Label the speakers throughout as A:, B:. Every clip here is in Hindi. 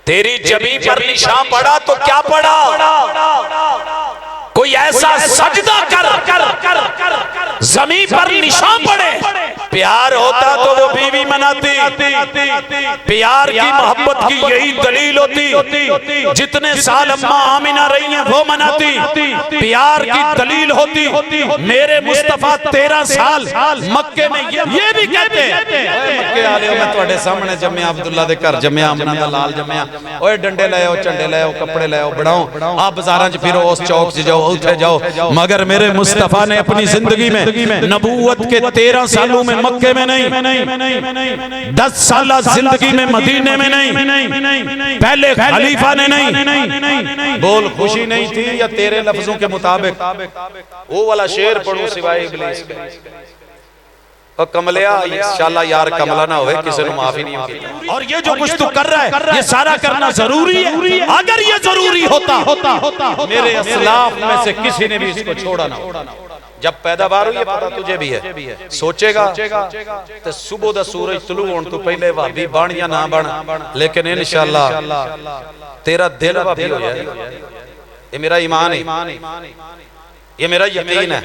A: तेरी जबी पर निशान पड़ा तो क्या पड़ा, कोई ऐसा सजदा कर जमीन पर निशान पड़े। प्यार होता तो वो बीवी मनाती, प्यार की मोहब्बत की यही दलील होती। जितने साल अम्मा आमिना रही हैं वो मनाती, प्यार की दलील होती। मेरे मुस्तफा 13 साल मक्के में ये भी कहते मक्के आले मैं तुम्हारे सामने जम्मिया, अब्दुल्ला दे घर जम्मिया, अमना दा लाल जम्मिया, ओए डंडे ले आओ, झंडे ले आओ, कपड़े ले आओ, बढ़ाओ, आप बाजारां च फिरो, उस चौक च जाओ, उठे जाओ। मगर मेरे मुस्तफा ने अपनी जिंदगी में नबूवत के 13 सालों में मक्के में नहीं, 10 साल जिंदगी में मदीने में नहीं, पहले खलीफा ने नहीं। बोल खुशी नहीं थी या तेरे लफ्जों के मुताबिक? वो वाला शेर पढ़ो सिवाय इब्लीस और कमलिया इंशाल्लाह यार कमला ना होवे, किसी को माफी नहीं होगी। और ये जो कुछ तू कर रहा है ये सारा करना जरूरी है। अगर ये जरूरी होता मेरे असलाफ में से किसी ने भी इसको छोड़ा ना। जब पैदावार हुई, पता तुझे भी है, सोचेगा तो सुबह दा सूरज तुलू होने तो पहले भाभी बन या ना बन, लेकिन इंशाल्लाह तेरा दिल भाभी हो जाए। ये मेरा ईमान है, ये मेरा यकीन है।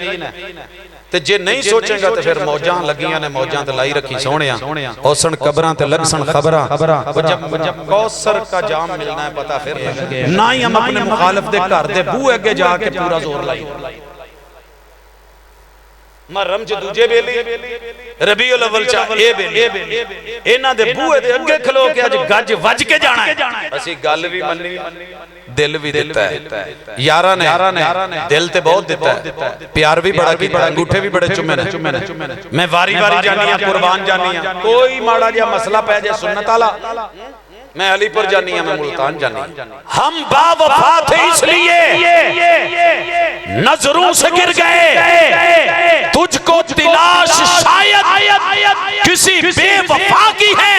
A: ते जे नहीं सोचेगा तो फिर मौजां लगियां ने, मौजां ते लाई रखी सोहणिया, औसन कबरां ते लगसन खबरां। जब कौसर का जाम मिलना है पता फिर ना ही हम अपने मुखालिफ दे घर दे बूहे अगे जाके पूरा जोर लाई। मुहर्रम च दूजे बेली, रबीउल अव्वल च ए बेली, इन्हां दे बूहे दे अगे खलो के अज गज वज के जाना है। असी गल भी मन्नी, दिल भी दिता है, यारा ने दिल ते बहुत दिता है, प्यार भी बड़ा कीता, अंगूठे भी बड़े चुमे ने। मैं वारी वारी जानी, कुर्बान जानी, कोई माड़ा जिहा मसला पै जाए सुन्नत वाला, मैं अलीपुर जानी, मैं मुल्तान जानी। हम बावफा थे इसलिए नजरों से गिर गए, तुझको तिलाश शायद किसी बेवफा की है।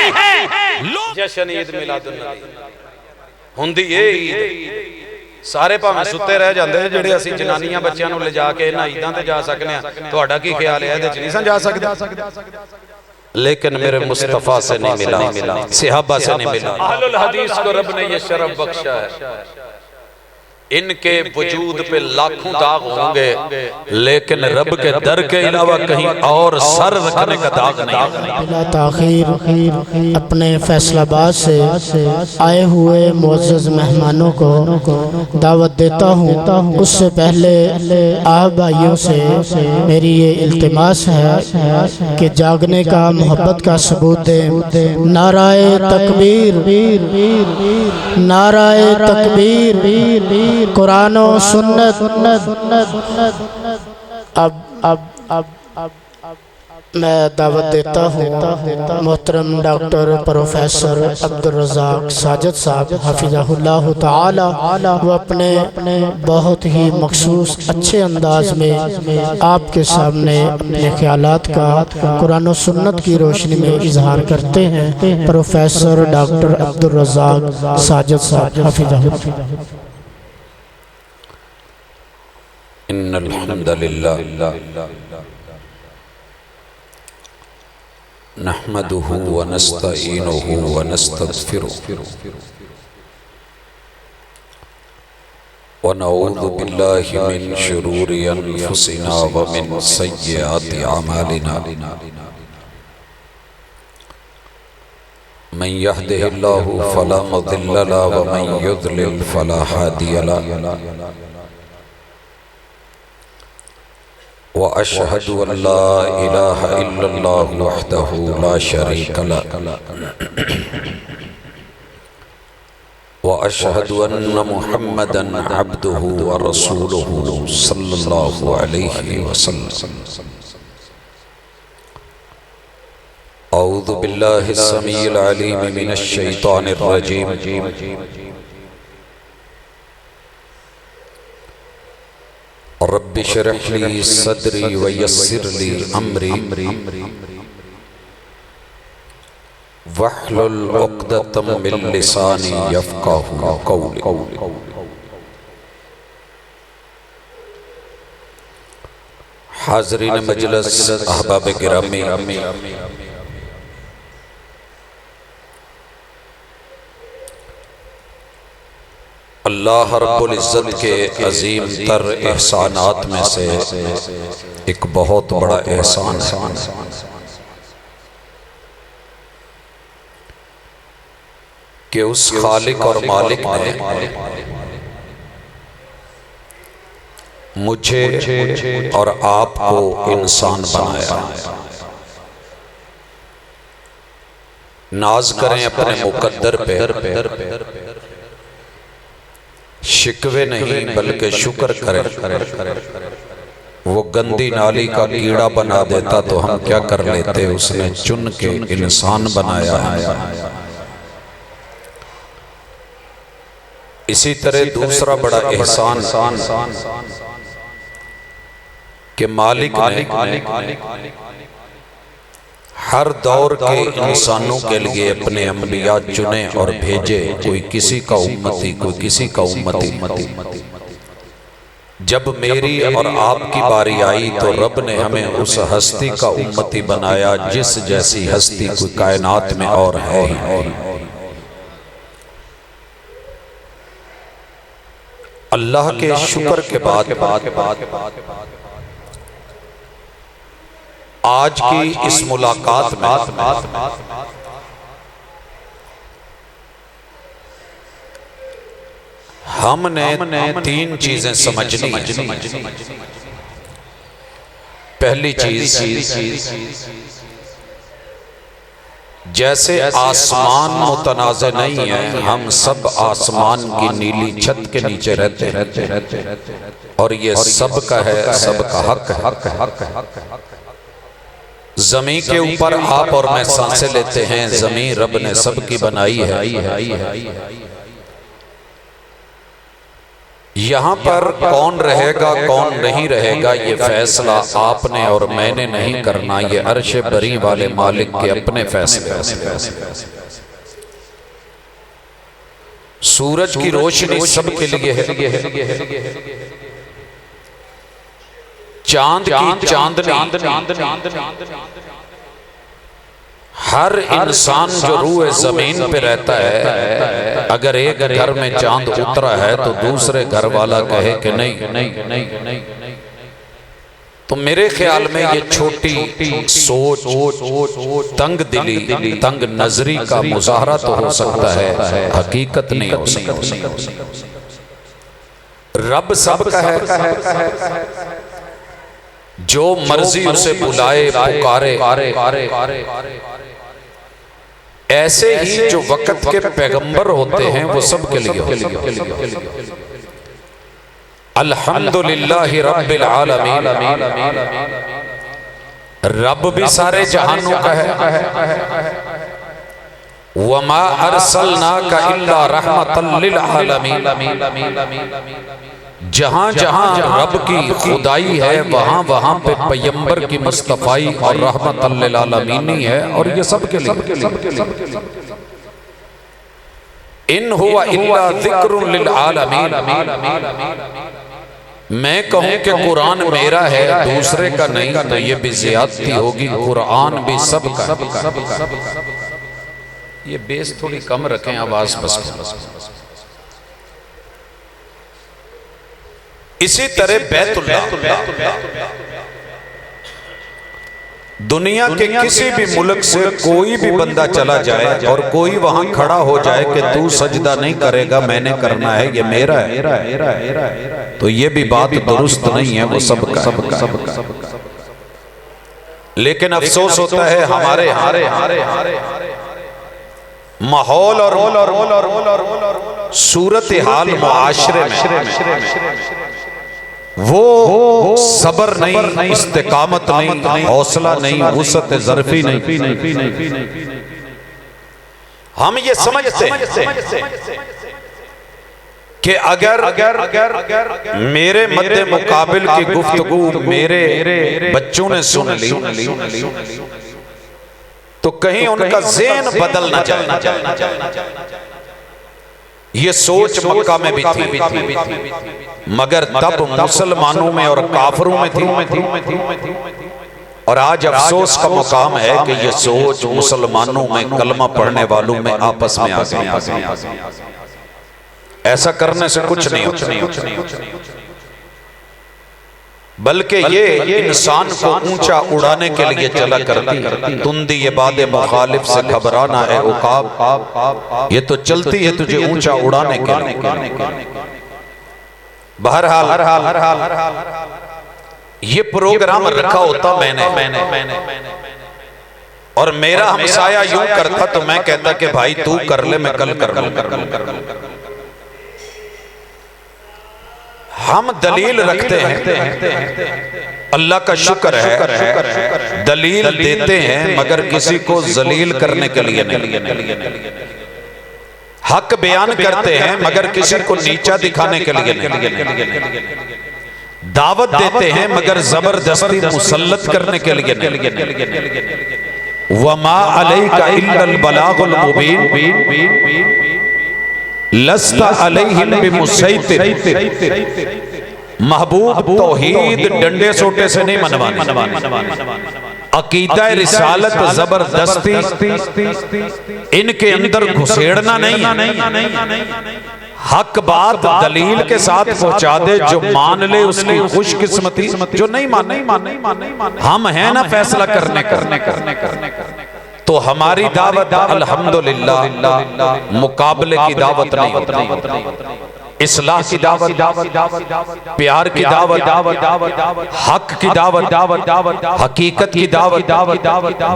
A: जश्न ईद मिलादुन नबी हुंदी ए ईद, सारे भावें सुते रह जाते जेडे असीं जनानियां बच्चियां नूं ले जाके इन्हां ईदां ते जा सकने आ। तुहाडा की ख्याल है, इहदे च नहीं जा सकदे? लेकिन मेरे मुस्तफा से नहीं मिला, सहाबा से नहीं मिला। अहलुल हदीस को रब ने ये शरफ बख्शा है, इनके वजूद पे लाखों दाग होंगे, लेकिन रब के दर के अलावा कहीं और सर रखने का दाग नहीं।
B: बिला ताखीर अपने फैसलाबाद से आए हुए मुअज़्ज़ज़ मेहमानों को दावत देता हूँ। उससे पहले आप भाइयों से मेरी ये इल्तिमास है कि जागने का, मोहब्बत का सबूत दें। नाराए तकबीर, नाराए तकबीर, कुरान और सुन्नत। अब मैं दावत देता हूँ मोहतरम डॉक्टर प्रोफेसर अब्दुल रज़ाक साजिद साहब हफ़िज़हुल्लाह ताला, वो अपने बहुत ही मखसूस अच्छे अंदाज में आपके सामने अपने ख्यालात का कुरान और सुन्नत की रोशनी में इजहार करते हैं। प्रोफेसर डॉक्टर अब्दुल रज़ाक साजिद साहब हफ़िज़हुल्लाह।
A: इन्नल हम्दुलिल्लाह नहमदुहु व नस्तईनुहु व नस्तगफिरुहु व नऊज़ु बिल्लाहि मिन शुरूरि अनफुसिना व मिन सय्यिआति अमालिना। मन यहदिहिल्लाहु फला मुदिल्ल लहु व मन युद्लिल फला हादिय लहु। व अशहदु अल्ला इलाहा इल्लल्लाहु वहदहु ला शरीका लहु व अशहदु अन्न मुहम्मदन अब्दुहु व रसूलुहु सल्लल्लाहु अलैहि वसल्लम। औज़ु बिल्लाहि समीइल अलीम मिनश शैतानिर रजीम। रब्बि शरह ली सदरी व यस्सिर ली अमरी वहलुल उक़दतम मिन लिसानी यफ़क़हू क़ौली। हाज़रीन मजलिस, अहबाब गिरामी, अल्लाह रब्बुल इज़्ज़त के अजीम तर एहसानात में से एक बहुत बड़ा एहसान है कि उस खालिक और मालिक ने मुझे और आपको इंसान बनाया। नाज करें अपने मुकद्दर पे, शिकवे नहीं बल्कि शुक्र करें। वो गंदी नाली का कीड़ा बना देता तो हम क्या कर लेते, उसने चुन के इंसान बनाया है। इसी तरह दूसरा बड़ा एहसान कि मालिक ने हर दौर के इंसानों के लिए अपने अंबिया चुने और भेजे, कोई किसी का उम्मती, कोई किसी का उम्मती। जब मेरी और आपकी बारी आई तो रब ने हमें उस हस्ती का उम्मती बनाया जिस जैसी हस्ती कोई कायनात में और है ही। अल्लाह के शुक्र के बाद आज की इस मुलाकात में हमने तीन चीजें समझनी है। पहली चीज, जैसे आसमान मुतनाज़े नहीं है, हम सब आसमान की नीली छत के नीचे रहते और ये सबका है, सबका हक। ज़मीन के ऊपर आप और मैं सांसें लेते हैं, ज़मीन रब ने सबकी बनाई है। यहाँ पर कौन रहेगा कौन नहीं रहेगा ये फैसला आपने और मैंने नहीं करना, ये अर्श बरी वाले मालिक के अपने फैसले। सूरज की रोशनी सबके लिए है, चांद की चांदनी, हर इंसान जो रूह जमीन पे रहता है, अगर एक घर में चांद उतरा है तो दूसरे घर वाला कहे कि नहीं, तो मेरे ख्याल में ये छोटी सोच, तंग दिली, तंग नजरी का मुजाहरा तो हो सकता है, हकीकत नहीं हो सकती। रब सबका है, जो मर्जी उसे बुलाए पुकारे। ऐसे ही जो वक्त के पैगंबर होते हैं वो सबके लिए। अल्हम्दुलिल्लाहि रब्बिल आलमीन, रब भी सारे जहानों का है। वमा अरसलनाका इल्ला रहमतल लिल आलमीन, जहां जहां रब की खुदाई है वहां वहां पे पैगंबर की मुस्तफाई और रहमतल लिल आलमीनी है, और ये सबके लिए। इन हुवा इल्ला ज़िक्रुन लिल आलमीन, मैं कहूं कि कुरान मेरा है दूसरे का नहीं तो ये भी ज़्यादती होगी। कुरान भी सबका। ये बेस थोड़ी कम रखें, आवाज बस। इसी तरह बैतुल्लाह, दुनिया के किसी भी मुल्क से कोई भी बंदा चला जाए और कोई वहां खड़ा हो जाए कि तू सजदा नहीं करेगा, मैंने करना है, ये मेरा है, तो ये भी बात दुरुस्त नहीं है, वो सबका। लेकिन अफसोस होता है हमारे माहौल और सूरत हाल मुआशरे में वो सबर नहीं, इस्तिकामत नहीं, हौसला नहीं, वुसअत ज़र्फी नहीं। हम ये समझते हैं कि अगर मेरे मद्दे मुकाबिल की गुफ्तगू मेरे बच्चों ने सुन ली तो कहीं उनका ज़हन बदल न जाए। ये सोच मक्का में भी थी, मगर तब मुसलमानों में और काफिरों में थी। और आज अफसोस का मुकाम है कि ये सोच मुसलमानों में, कलमा पढ़ने वालों में आपस में आ गई। ऐसा करने से कुछ नहीं होता, बल्कि ये इंसान को ऊंचा उड़ाने के लिए चला करती। तुंदी ये बादे मुखालिफ से घबराना है उकाब, ये तो चलती है तुझे ऊंचा उड़ाने के लिए। बहरहाल ये प्रोग्राम रखा होता मैंने और मेरा हमसाया यूं करता तो मैं कहता कि भाई तू कर ले, मैं कल कर लूं। हम दलील रखते हैं, अल्लाह का शुक्र है, दलील देते हैं मगर किसी को जलील करने के लिए नहीं। हक बयान करते हैं मगर किसी को नीचा दिखाने के लिए नहीं। दावत देते हैं मगर जबरदस्ती मुसल्लत करने के लिए नहीं। वमा अलैका इल्लल बलागुल मुबीन लस्ता अलैहिम बिमुसैतिर। महबूब तौहीद डंडे सोटे से नहीं मनवानी, अकीदा रिसालत जबरदस्ती इनके अंदर घुसेड़ना नहीं। हक बात दलील के साथ पहुंचा दे, जो मान ले उसकी खुशकिस्मती, जो नहीं माने हम हैं ना फैसला करने। तो हमारी दावत अल्हम्दुलिल्लाह मुकाबले की दावत नहीं होती, इस्लाह की दावत, प्यार की दावत, हक की दावत, हकीकत की दावत,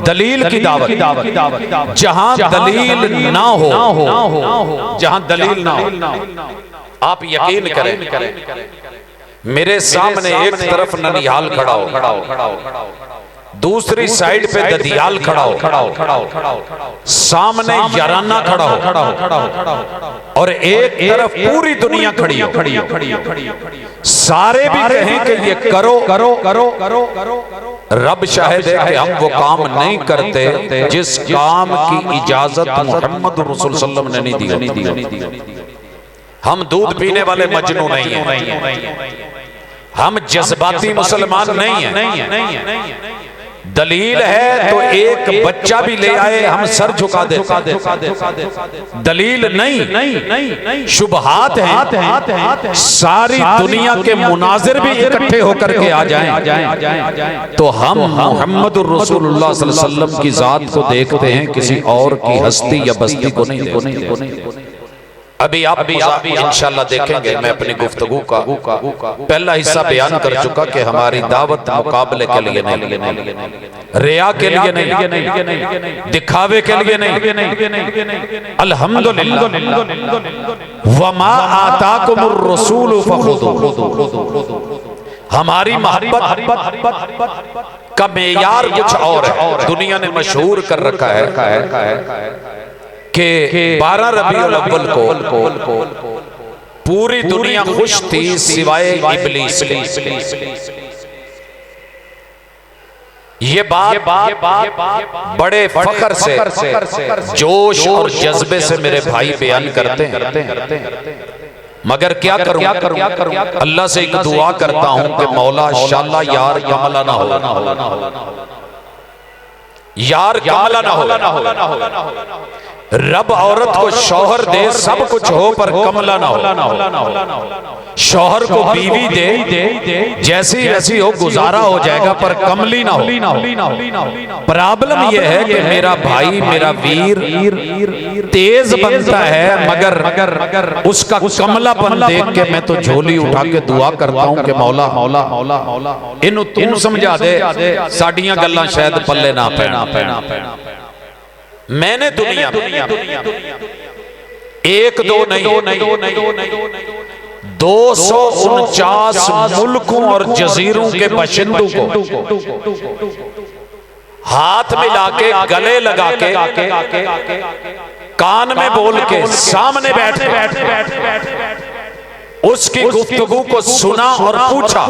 A: दलील की दावत। जहां दलील ना हो, जहां दलील ना हो, आप यकीन करें मेरे सामने एक तरफ ननिहाल खड़ा हो, दूसरी साइड पे ददियाल खड़ा हो, सामने याराना खड़ा हो और एक तरफ पूरी दुनिया खड़ी हो। सारे भी कहें कि ये करो, रब शाहिद है कि हम वो काम नहीं करते जिस काम की इजाजत मोहम्मद रसूल सल्लल्लाहु अलैहि वसल्लम ने नहीं दी। हम दूध पीने वाले मजनू नहीं हैं, हम जज्बाती मुसलमान नहीं हैं। दलील है तो एक बच्चा भी ले आए हम सर झुका देते। दलील नहीं, शुबहात हैं, सारी दुनिया के मुनाजिर भी इकट्ठे होकर के आ जाएं तो हम मोहम्मद रसूलुल्लाह सल्लल्लाहु अलैहि वसल्लम की जात को देखते हैं, किसी और की हस्ती या बस्ती को नहीं देखते। अभी आप इंशाल्लाह देखेंगे, मैं अपनी गुफ्तगू का पहला हिस्सा बयान कर चुका कि हमारी दावत मुकाबले के लिए नहीं, रिया के लिए नहीं, दिखावे के लिए नहीं। अल्हम्दुलिल्लाह वमा आताकुमुर रसूल फखुदू। हमारी मोहब्बत का मेयार कुछ और है, दुनिया ने मशहूर कर रखा है कि 12 रबीउल अव्वल को पूरी दुनिया खुश थी सिवाय इब्लीस। ये बात बड़े फख्र से, जोश और जज्बे से मेरे भाई बयान करते हैं, मगर क्या करूं, अल्लाह से एक दुआ करता हूं कि मौला शाला यार कमला ना हो, यार कमला ना हो। रब औरत को शौहर दे, सब कुछ हो पर कमला ना हो। शौहर को बीवी दे, जैसी वैसी हो गुजारा हो जाएगा पर कमली ना हो। प्रॉब्लम यह है कि मेरा भाई, मेरा वीर तेज बनता है मगर उसका कमलापन देख के मैं तो झोली उठा के दुआ करता हूं कि मौला इन्हू तू समझा दे, साडियां गल्लां शायद पल्ले ना पैण। मैंने दुनिया एक दो नहीं 249 मुल्कों और जजीरों के बशिंदों को हाथ मिला के, गले लगा के, कान में बोल के, सामने बैठ उसकी गुफ्तगू को सुना और पूछा।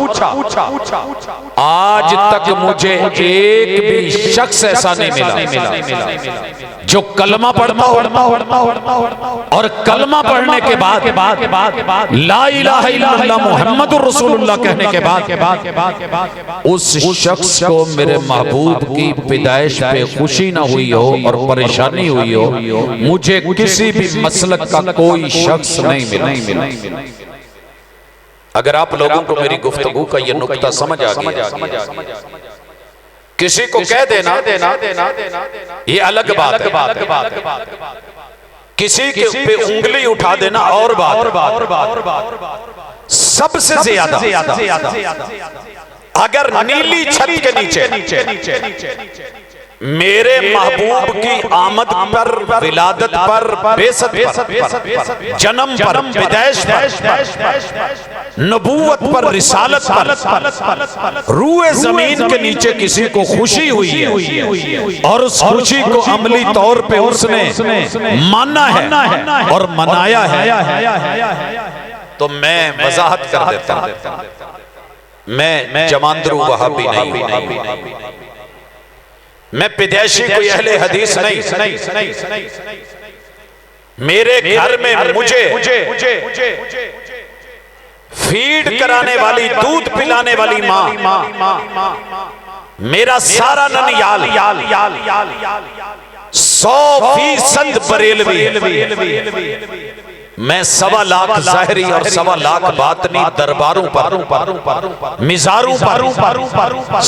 A: आज तक मुझे एक भी शख्स ऐसा नहीं मिला जो कलमा पढ़ता हो और कलमा पढ़ने के बाद ला इलाहा इल्लल्लाह मुहम्मदुर रसूलुल्लाह कहने के बाद उस शख्स को मेरे महबूब की पैदाइश पे खुशी ना हुई हो और परेशानी हुई हो, मुझे किसी भी मसलक का कोई शख्स नहीं मिला। अगर आप लोगों को मेरी गुफ्तगू का ये नुक्ता समझ आ गया, किसी को कह देना ये अलग बात है, किसी के पे उंगली उठा देना और बात। सबसे ज्यादा अगर नीली छत के नीचे मेरे महबूब की आमद पर, विलादत पर, बेसत पर, जन्म पर, पैदाइश पर, नबूवत पर, रिसालत पर, रूए जमीन के नीचे किसी को खुशी हुई है और उस खुशी को अमली तौर पे उसने माना है और मनाया है, तो मैं वजाहत कर देता हूं, मैं जमांदरू वहाबी नहीं हूं, मैं पैदाइशी कोई अहले हदीस नहीं। मेरे घर में मुझे फीड कराने वाली, दूध पिलाने वाली माँ, मेरा सारा ननियाल 100% बरेलवी। मैं 1.25 लाख ज़ाहिरी और 1.25 लाख बातनी दरबारों पर, मिज़ारों पर,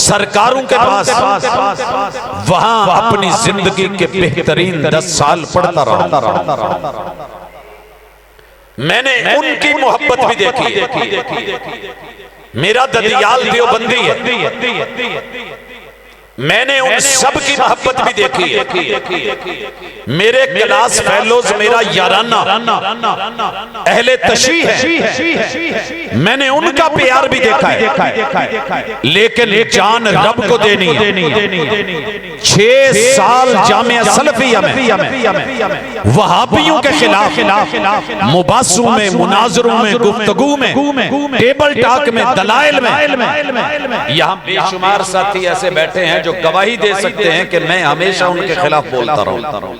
A: सरकारों के पास वहां अपनी जिंदगी के बेहतरीन 10 साल पढ़ता रहा। मैंने उनकी मोहब्बत भी देखी। मेरा ददियाल देवबंदी है, मैंने उन सब की मोहब्बत भी देखी है। मेरे क्लास फेलोज मेरा याराना अहले तशी है, मैंने उनका प्यार भी देखा है। लेकिन जान रब को देनी है। 6 साल जामिया सलफिया में वहाबियों के खिलाफ मुबासों में, मुनाजरों में, गुफ्तगू में, टेबल टॉक में, दलाइल में, यहाँ बेशुमार साथी ऐसे बैठे हैं जो गवाही दे सकते हैं कि मैं हमेशा उनके खिलाफ बोलता रहूं।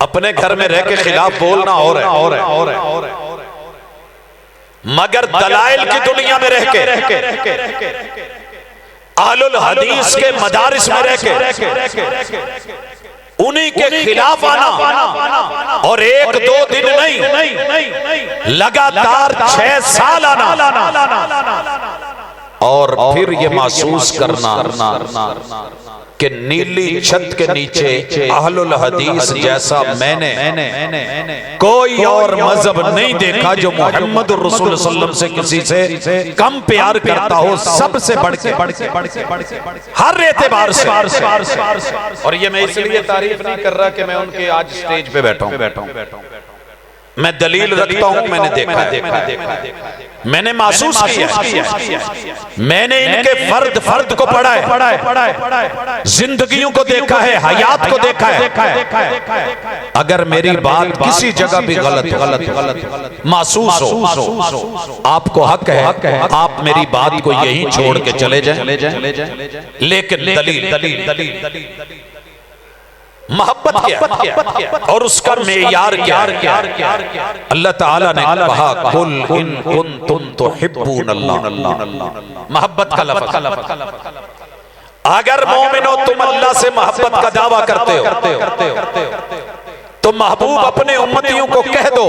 A: अपने घर में रह के खिलाफ बोलना और है, मगर दलाइल की दुनिया में रह के, अहलुल हदीस के मदारिस में रह के उन्हीं के खिलाफ आना और 1-2 दिन नहीं, लगातार 6 साल आना और फिर ये महसूस करना कि नीली छत के नीचे अहलुल हदीस जैसा मैंने कोई और मजहब नहीं देखा जो मोहम्मद रसूल सल्लल्लाहु अलैहि वसल्लम से किसी से कम प्यार करता हो, सबसे बढ़ के हर एतबार से। और ये मैं इसलिए तारीफ नहीं कर रहा कि मैं उनके आज स्टेज पे बैठा हूं, मैं दलील रखता हूं, मैंने देखा है, मैंने महसूस किया, मैंने इनके फर्द को पढ़ा है, जिंदगियों को देखा है, हयात को देखा है। अगर मेरी बात किसी जगह भी गलत महसूस हो, आपको हक है आप मेरी बात को यहीं छोड़ के चले जाएं, लेकिन दलील मोहब्बत क्या और उसका मेयार क्या। अल्लाह ताला ने कहा कुल इन कुंतुम तुहिब्बूनल्लाह, मोहब्बत का लफ्ज़। अगर मोमिनो तुम अल्लाह से मोहब्बत का दावा करते हो तो महबूब अपने उम्मतियों को कह दो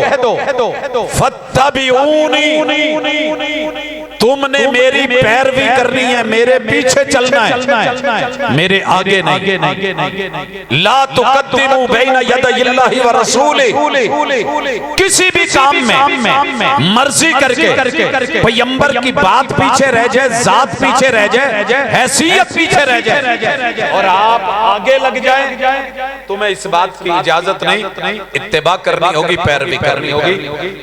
A: फत्तबिऊनी, तुमने मेरी पैरवी करनी है, मेरे पीछे चलना है, मेरे आगे नहीं। ला तुक़द्दिमू बैना यदयिल्लाहि व रसूलिही, किसी भी काम में मर्जी करके पैगंबर की बात पीछे रह जाए, जात पीछे रह जाए, हैसियत पीछे रह जाए और आप आगे लग जाए, तुम्हें इस बात की इजाजत नहीं, इत्तिबा करनी होगी, पैरवी करनी होगी।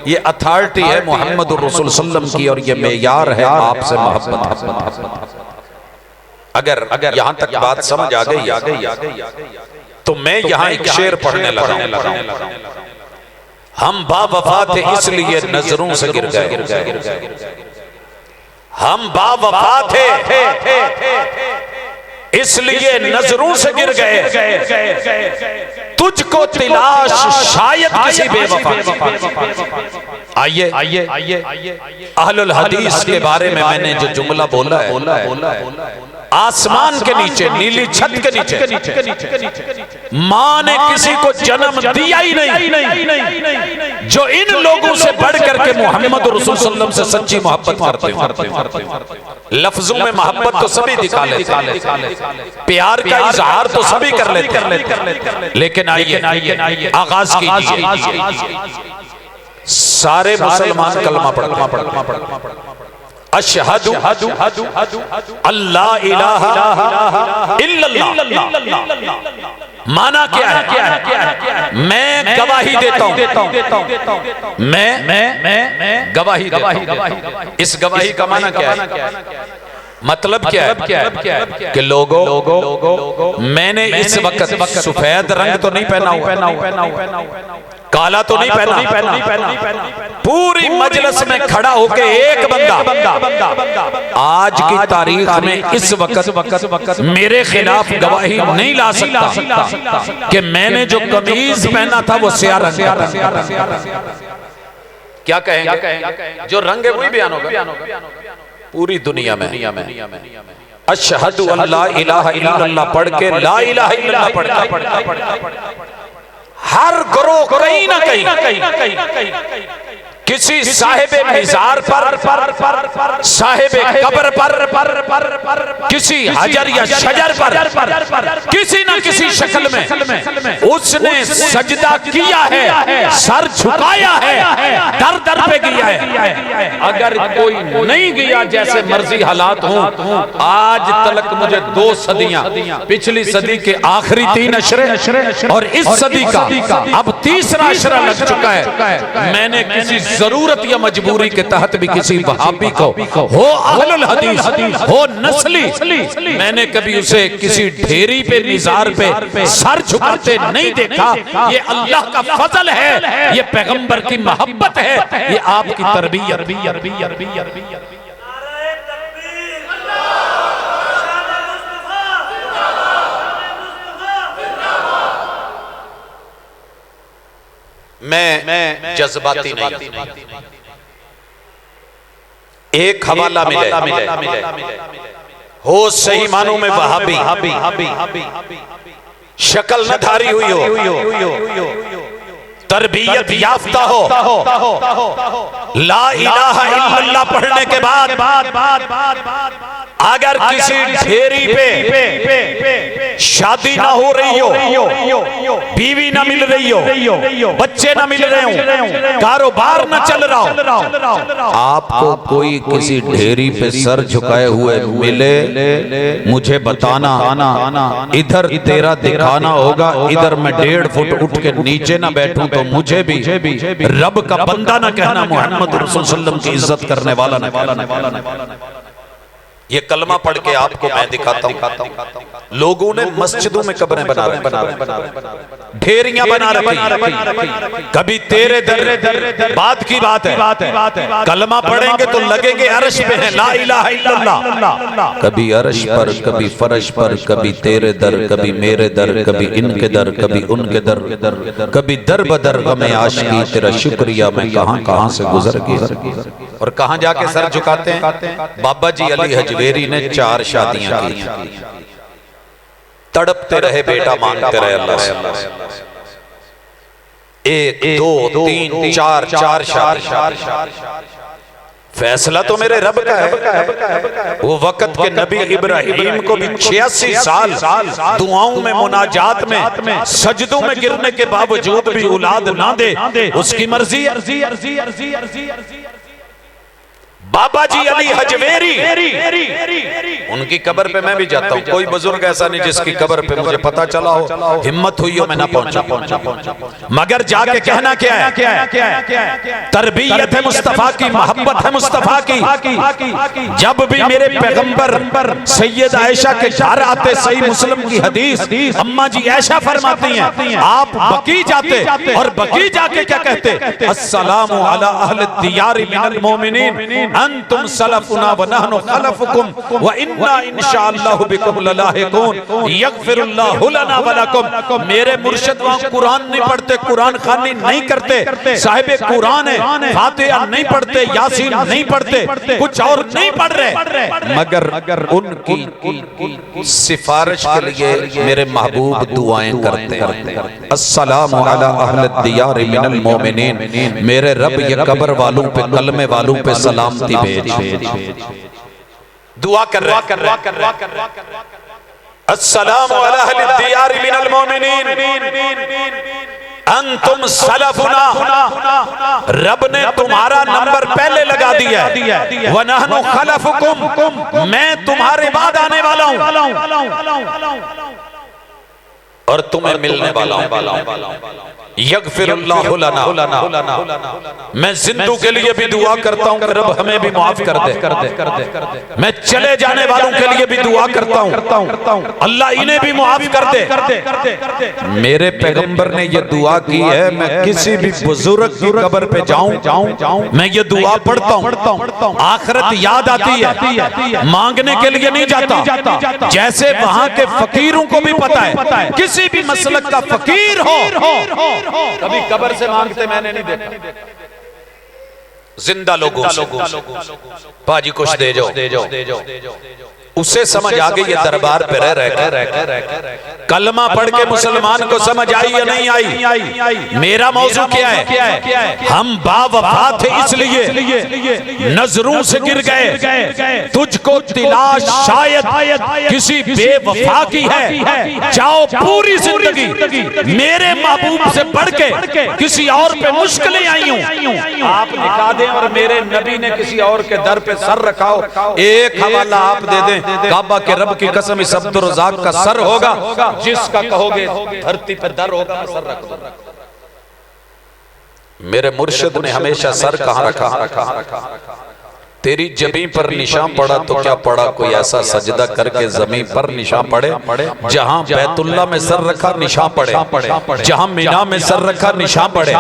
A: ये अथॉरिटी है मोहम्मद रसूल सल्लम की और ये मेयार है आपसे मोहब्बत। अगर यहां तक बात समझ आ गई तो मैं यहां एक शेर पढ़ने लगा। हम बावफा थे इसलिए नजरों से गिर गए, हम बावफा थे इसलिए नजरों से गिर गए तुझको तिलाश शायद किसी बेवफा। आइए अहलुल हदीस के बारे में मैंने जो जुमला बोला है, आसमान के नीचे नीली छत के नीचे मां ने किसी को जन्म दिया ही नहीं जो इन लोगों से बढ़ करके मोहम्मद रसूल सल्लल्लाहु अलैहि वसल्लम से सच्ची मोहब्बत करते हैं। लफ्जों में मोहब्बत तो सभी दिखा लेते, प्यार का इजहार तो सभी कर लेते, लेकिन आइए आगाज कीजिए। सारे मुसलमान कलमा पढ़ते अशहदु अल्लाह इलाहा इल्लल्लाह। माना क्या है? मैं गवाही देता हूं, मैं गवाही देता हूं। इस गवाही का माना क्या है? मतलब क्या है कि लोगों मैंने इस वक्त सफेद रंग तो नहीं पहना हुआ, काला तो नहीं पहना। पूरी मजलिस में खड़ा होके एक बंदा आज की तारीख में इस वक्त मेरे खिलाफ गवाही नहीं ला सकता कि मैंने जो कमीज पहना था वो स्याह रंग का। क्या कहेंगे? जो रंग है वही बयान होगा पूरी दुनिया में। अशहदु अल्ला इलाहा इल्लल्लाह पढ़ के ला इलाहा इल्लल्लाह पढ़ हर ग्रोह कहीं ना कहीं किसी साहिबे मिजार पर, साहिबे कब्र पर, किसी हजर या शजर पर, किसी न किसी शक्ल में उसने सजदा किया है, सर झुकाया है, दर दर पे किया है। अगर कोई नहीं गया जैसे मर्जी हालात हो, आज तलक मुझे 2 सदियां, पिछली सदी के आखिरी 3 अशरे और इस सदी का अब तीसरा अशरा लग चुका है। मैंने किसी जरूरत या मजबूरी के तहत भी किसी वहाबी को हो अहलुल हदीस हो नस्ली, मैंने कभी उसे किसी ढेरी पे मिजार पे सर झुकाते नहीं देखा। ये अल्लाह का फजल है, ये पैगंबर की मोहब्बत है, ये आपकी तरबियत। मैं जज्बाती नहीं, एक हवाला मिले हो सही मानों में वहाबी, शक्ल न धारी हुई हो, तरबियत याफ्ता हो, ला इलाहा इल्लल्लाह पढ़ने के बाद अगर किसी ढेरी पे शादी ना हो रही हो, बीवी ना मिल रही हो, बच्चे ना मिल रहे हो, कारोबार ना चल रहा हो, आपको कोई किसी ढेरी पे सर झुकाए हुए मिले, मुझे बताना, इधर तेरा दिखाना होगा, इधर मैं 1.5 फुट उठ के नीचे ना बैठूं तो मुझे भी रब का बंदा ना कहना, मोहम्मद रसूल सल्लल्लाहु अलैहि वसल्लम की इज्जत करने वाला ना। ये कलमा पढ़ के आपको मैं दिखाता हूँ। लोगों ने मस्जिदों में कब्रें बना रखी, ढेरियां बना रखी। कभी तेरे दर बात की बात है, कलमा पढ़ेंगे तो लगेंगे अर्श पे है, ला इलाहा इल्लल्लाह। कभी अर्श पर, कभी फर्श पर, कभी तेरे दर, कभी मेरे दर, कभी इनके दर, कभी उनके दर, कभी दर बदर गमे आशिकी तेरा शुक्रिया मैं कहां से गुजर गया। और कहां जाके सर झुकाते हैं? बाबा जी अली हजवेरी ने 4 शादियां की, तड़पते रहे बेटा मांगते रहे अल्लाह से, 1 2 3 4 शादी। फैसला तो मेरे रब का है। वो वक्त के नबी इब्राहिम को भी 86 साल दुआओं में, मुनाजात में, सजदों में गिरने के बावजूद भी औलाद ना दे, उसकी मर्जी। बाबा जी अली हजवेरी, उनकी कब्र पे मैं भी जाता हूँ। कोई बुजुर्ग ऐसा नहीं जिसकी कब्र पे मुझे पता चला हो, हिम्मत हुई हो मैं ना पहुंचा। मगर जाके कहना क्या है? तरबियत है मुस्तफा की, मोहब्बत है मुस्तफा की। जब भी मेरे पैगंबर सैयद आयशा के घर आते, सही मुस्लिम की हदीस, अम्मा जी आयशा फरमाती हैं, आप बकी जाते और बकी जाके क्या कहते? अस्सलामु अला अहल दियार मिनल मोमिनीन अंतुम सलफुना व नहनु खलफुकुम व इन्ना इंशाअल्लाहु बिकुम ललाहिकून यगफिरुल्लाहु लना व लकुम। मेरे मुर्शिद वहां कुरान नहीं पढ़ते, कुरान खानी नहीं करते, साहिबे कुरान है, फातिहा नहीं पढ़ते, यासीन नहीं पढ़ते, कुछ और नहीं पढ़ रहे, मगर उनकी सिफारिश के लिए मेरे महबूब दुआएं करते हैं। अस्सलामु अला अहल दियार मिनल मोमिनीन। मेरे रब ये कब्र वालों पे, कलमे वालों पे सलामती भेज। दुआ कर रहे अस्सलामु अला अहल दियार मिनल मोमिनीन अंतुम सलफुना। रब ने तुम्हारा नंबर पहले लगा दिया है। व नहनु खलफुकुम, मैं तुम्हारे बाद आने वाला हूं और तुम्हें मिलने वाला हूं। यगफिरुल्लाहु लना, मैं जिंदों के लिए भी दुआ करता हूं कि रब हमें भी माफ कर दे। मैं चले जाने वालों के लिए भी दुआ करता हूं, अल्लाह इन्हें भी माफ कर दे। मेरे पैगंबर ने ये दुआ की है, मैं किसी भी बुजुर्ग की कब्र पे जाऊं, मैं ये दुआ पढ़ता हूं। आखिरत याद आती है, मांगने के लिए नहीं जाता। जैसे वहां के फकीरों को भी पता है, किसी भी मसलक का फकीर हो कभी कब्र से मांगते मैंने नहीं देखा। जिंदा लोगों पाजी कुछ दे जाओ, उसे समझ आ गई ये दरबार पे रह कलमा पढ़ के मुसलमान को समझ आई या नहीं आई। मेरा मौजू क्या है, हम बावफा थे इसलिए नजरों से गिर गए, तुझको तिलाश शायद किसी बेवफा की है। जाओ पूरी जिंदगी मेरे महबूब से बढ़ के किसी और पे मुश्किलें आई हूं, आप निकाह दें और मेरे नबी ने किसी और के दर पे सर रखाओ। एक हवाला आप दे दें, काबा के रब की कसम इस अब्दुल रज़ाक का सर होगा, जिसका कहोगे धरती पर दर होगा, सर रख दो। मेरे मुर्शिद ने हमेशा सर कहां रखा? तेरी जमीन पर निशान पड़ा तो क्या पड़ा, कोई ऐसा सजदा करके जमीन पर निशान पड़े जहां बैतुल्ला में सर रखा निशान पड़े, जहां मीना में सर रखा निशान पड़े,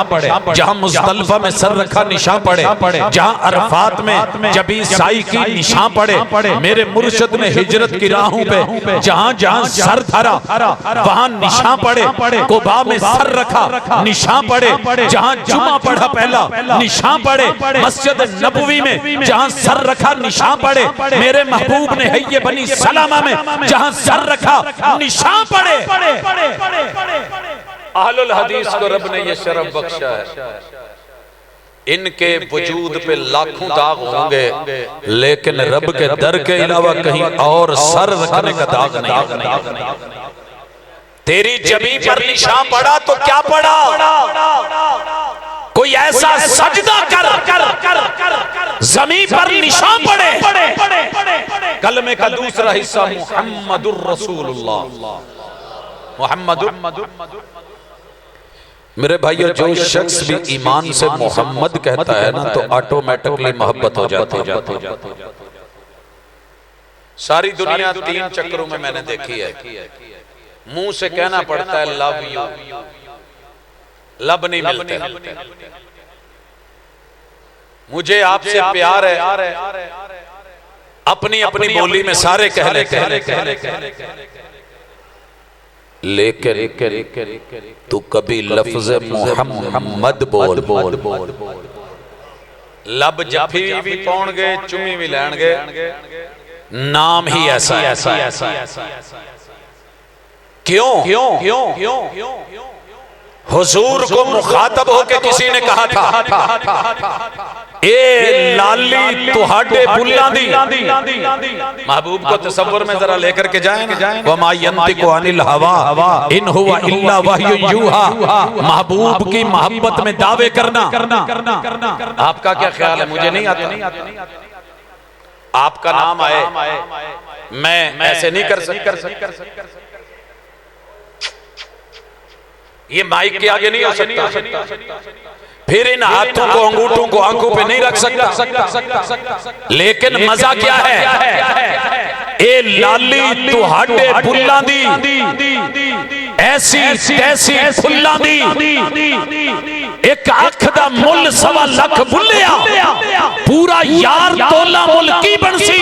A: जहां मुज़दलिफा में सर रखा निशान पड़े, जहां अरफात में जबी साई की निशान पड़े। मेरे मुर्शिद ने हिजरत की राहों पे जहां जहां सर धरा वहां निशान पड़े, कुबा में सर रखा निशान पड़े, जहां जुमा पढ़ा पहला निशान पड़े, मस्जिद नबवी में जहां सर रखा निशान पड़े। मेरे महबूब ने हय्ये बनी सलामा में जहां सर रखा निशान पड़े। अहलुल हदीस को रब ने यह शरफ बख्शा है, इनके वजूद पे लाखों दाग होंगे लेकिन रब के दर के अलावा कहीं और सर रखने का दाग नहीं। तेरी जमीन पर निशान पड़ा तो क्या पड़ा, कोई ऐसा सजदा कर जमीन पर निशान पड़े। कलमे का दूसरा हिस्सा मुहम्मदुर रसूलुल्लाह, मुहम्मदुर। मेरे भाइयों, जो शख्स भी ईमान से मोहम्मद कहता है ना तो ऑटोमेटिकली मोहब्बत हो जाती है। सारी दुनिया 3 चक्रों में मैंने देखी है, मुंह से कहना पड़ता है लव यू, लब नहीं मिलते। मुझे आपसे प्यार है, अपनी अपनी बोली में सारे कह लेते, लेकिन तू कभी लफ्ज़ मुहम्मद बोल। लब जफी भी पौन गए, चुमी भी लैन गए, नाम ही ऐसा। क्यों? हुजूर को मुखातब होके किसी ने कहा था, ए लाली तुहाडे बुल्लां दी। महबूब को तसव्वुर में जरा लेकर के जाए ना, वमा यंतिकु अनिल हवा इन हुवा इल्ला वह्यु यूहा। महबूब की मोहब्बत में दावे करना, आपका क्या ख्याल है? मुझे नहीं आता। आपका नाम आए, मैं ऐसे नहीं कर सकता। ये माइक के आगे नहीं हो सकता, फिर इन हाथों को अंगूठों को आंखों पे नहीं रख सकता। लेकिन मजा क्या है, ए लाली तुहाडे बुल्लां दी, ऐसी तैसी फुल्लां दी एक अख दा मुल 1.25 लाख बुलिया पूरा यार तोला मुल की बनसी।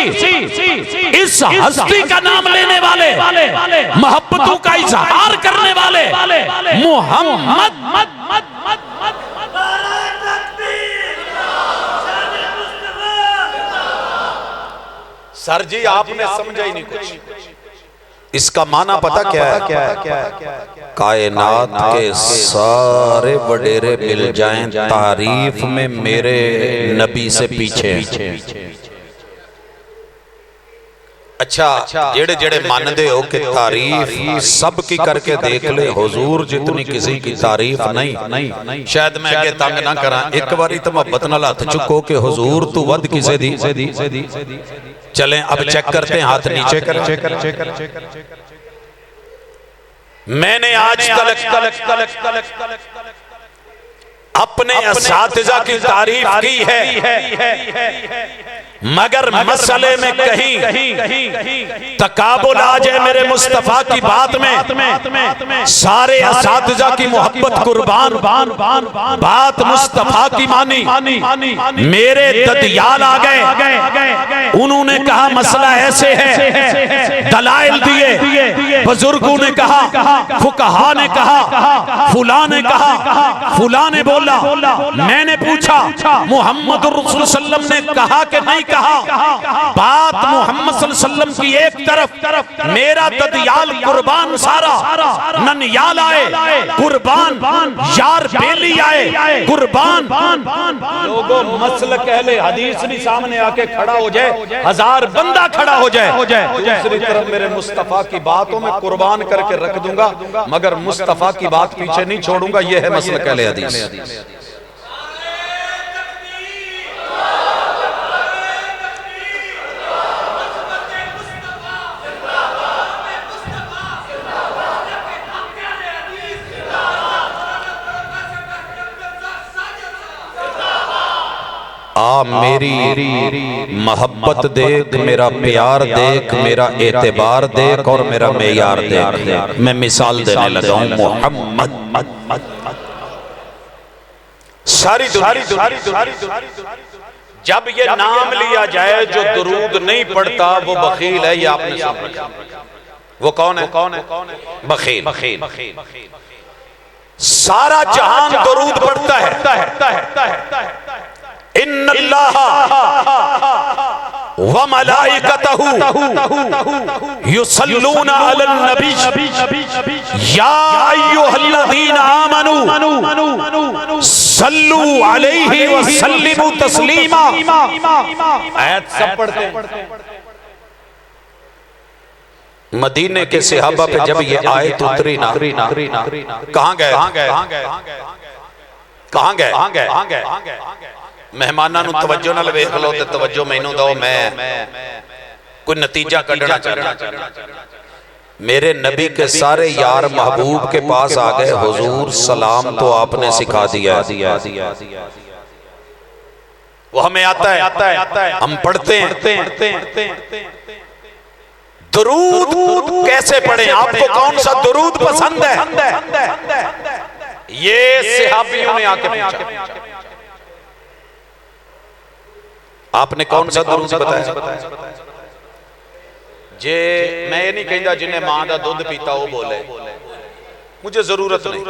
A: इस हस्ती का नाम लेने वाले, मोहब्बतों का इजहार करने वाले मोहम्मद।
C: सर जी आपने समझा ही नहीं कुछ। इसका माना पता क्या है? कायनात के सारे वडेरे मिल जाएं तारीफ में मेरे नबी से पीछे। अच्छा जेड़े जेड़े मानदे हो कि तारीफ सब की करके देख ले, हुजूर जितनी किसी की तारीफ नहीं। शायद मैं आगे तंग ना करा, एक बारी तो मोहब्बत नाल हाथ चुको कि हुजूर तू वध किसे दी। चलें अब चेक करते हैं, हाथ नीचे कर। मैंने आज तलक अपने असातिज़ा की तारीफ की है, मगर मसले में कहीं तकाबुल आ जाए मेरे मुस्तफा की बात में, सारे असातिज़ा की मोहब्बत कुर्बान, बात मुस्तफा की मानी, मेरे ददियाल आ गए। उन्होंने कहा मसला ऐसे है, दलाइल दिए, बुजुर्गों ने कहा, फुकहा ने कहा, फुला ने कहा, फुला ने बोला। मैंने पूछा मोहम्मद रसूल सल्लम ने कहा कि नहीं कहा? बात मोहम्मद सल्लम की एक तरफ, मेरा ददियाल कुर्बान सारा, ननियाल आए कुर्बान, यार बेली आए कुर्बान। लोगों मसलक अहले हदीस भी सामने आके खड़ा हो जाए, 1000 बंदा खड़ा हो जाए, दूसरी तरफ मेरे मुस्तफा की बातों में कुर्बान करके रख दूंगा, मगर मुस्तफा की बात पीछे नहीं छोड़ूंगा। यह है मसलक अहले हदीस। मेरी मोहब्बत देख, मेरा प्यार देख, मेरा एतबार देख और मेरा मेयार देख। मैं मिसाल देने लगा हूं मोहम्मद। सारी जब ये नाम लिया जाए जो दुरूद नहीं पढ़ता वो बखील है, ये आपने सुना। वो कौन है? बखील। सारा जहान दुरूद पढ़ता है। इन्नल्लाह व मलाइकतहु युसल्लूना अलन नबी या अय्युहल्लज़ीना आमनू सल्लू अलैहि व सल्लिमू तस्लीमा। आयत सब पढ़ते हैं। मदीने के सहाबा पे जब ये आयत उतरी ना, कहां गए? मेहमानां नूं तवज्जो नाल वेख लो ते तवज्जो मैनूं दो, मैं कोई नतीजा कढना चाहना। मेरे नबी के सारे यार महबूब के पास आ गए, हुजूर सलाम तो आपने सिखा दिया, वो हमें आता है, हम पढ़ते हैं। दुरूद कैसे पढ़ें? आपको कौन सा दुरूद पसंद है? ये सहाबियों ने आके पूछा। आपने कौन सा दुरूद बताया? जे मैं ये नहीं कहता जिन्हें मां का दूध पीता वो बोले, मुझे जरूरत नहीं।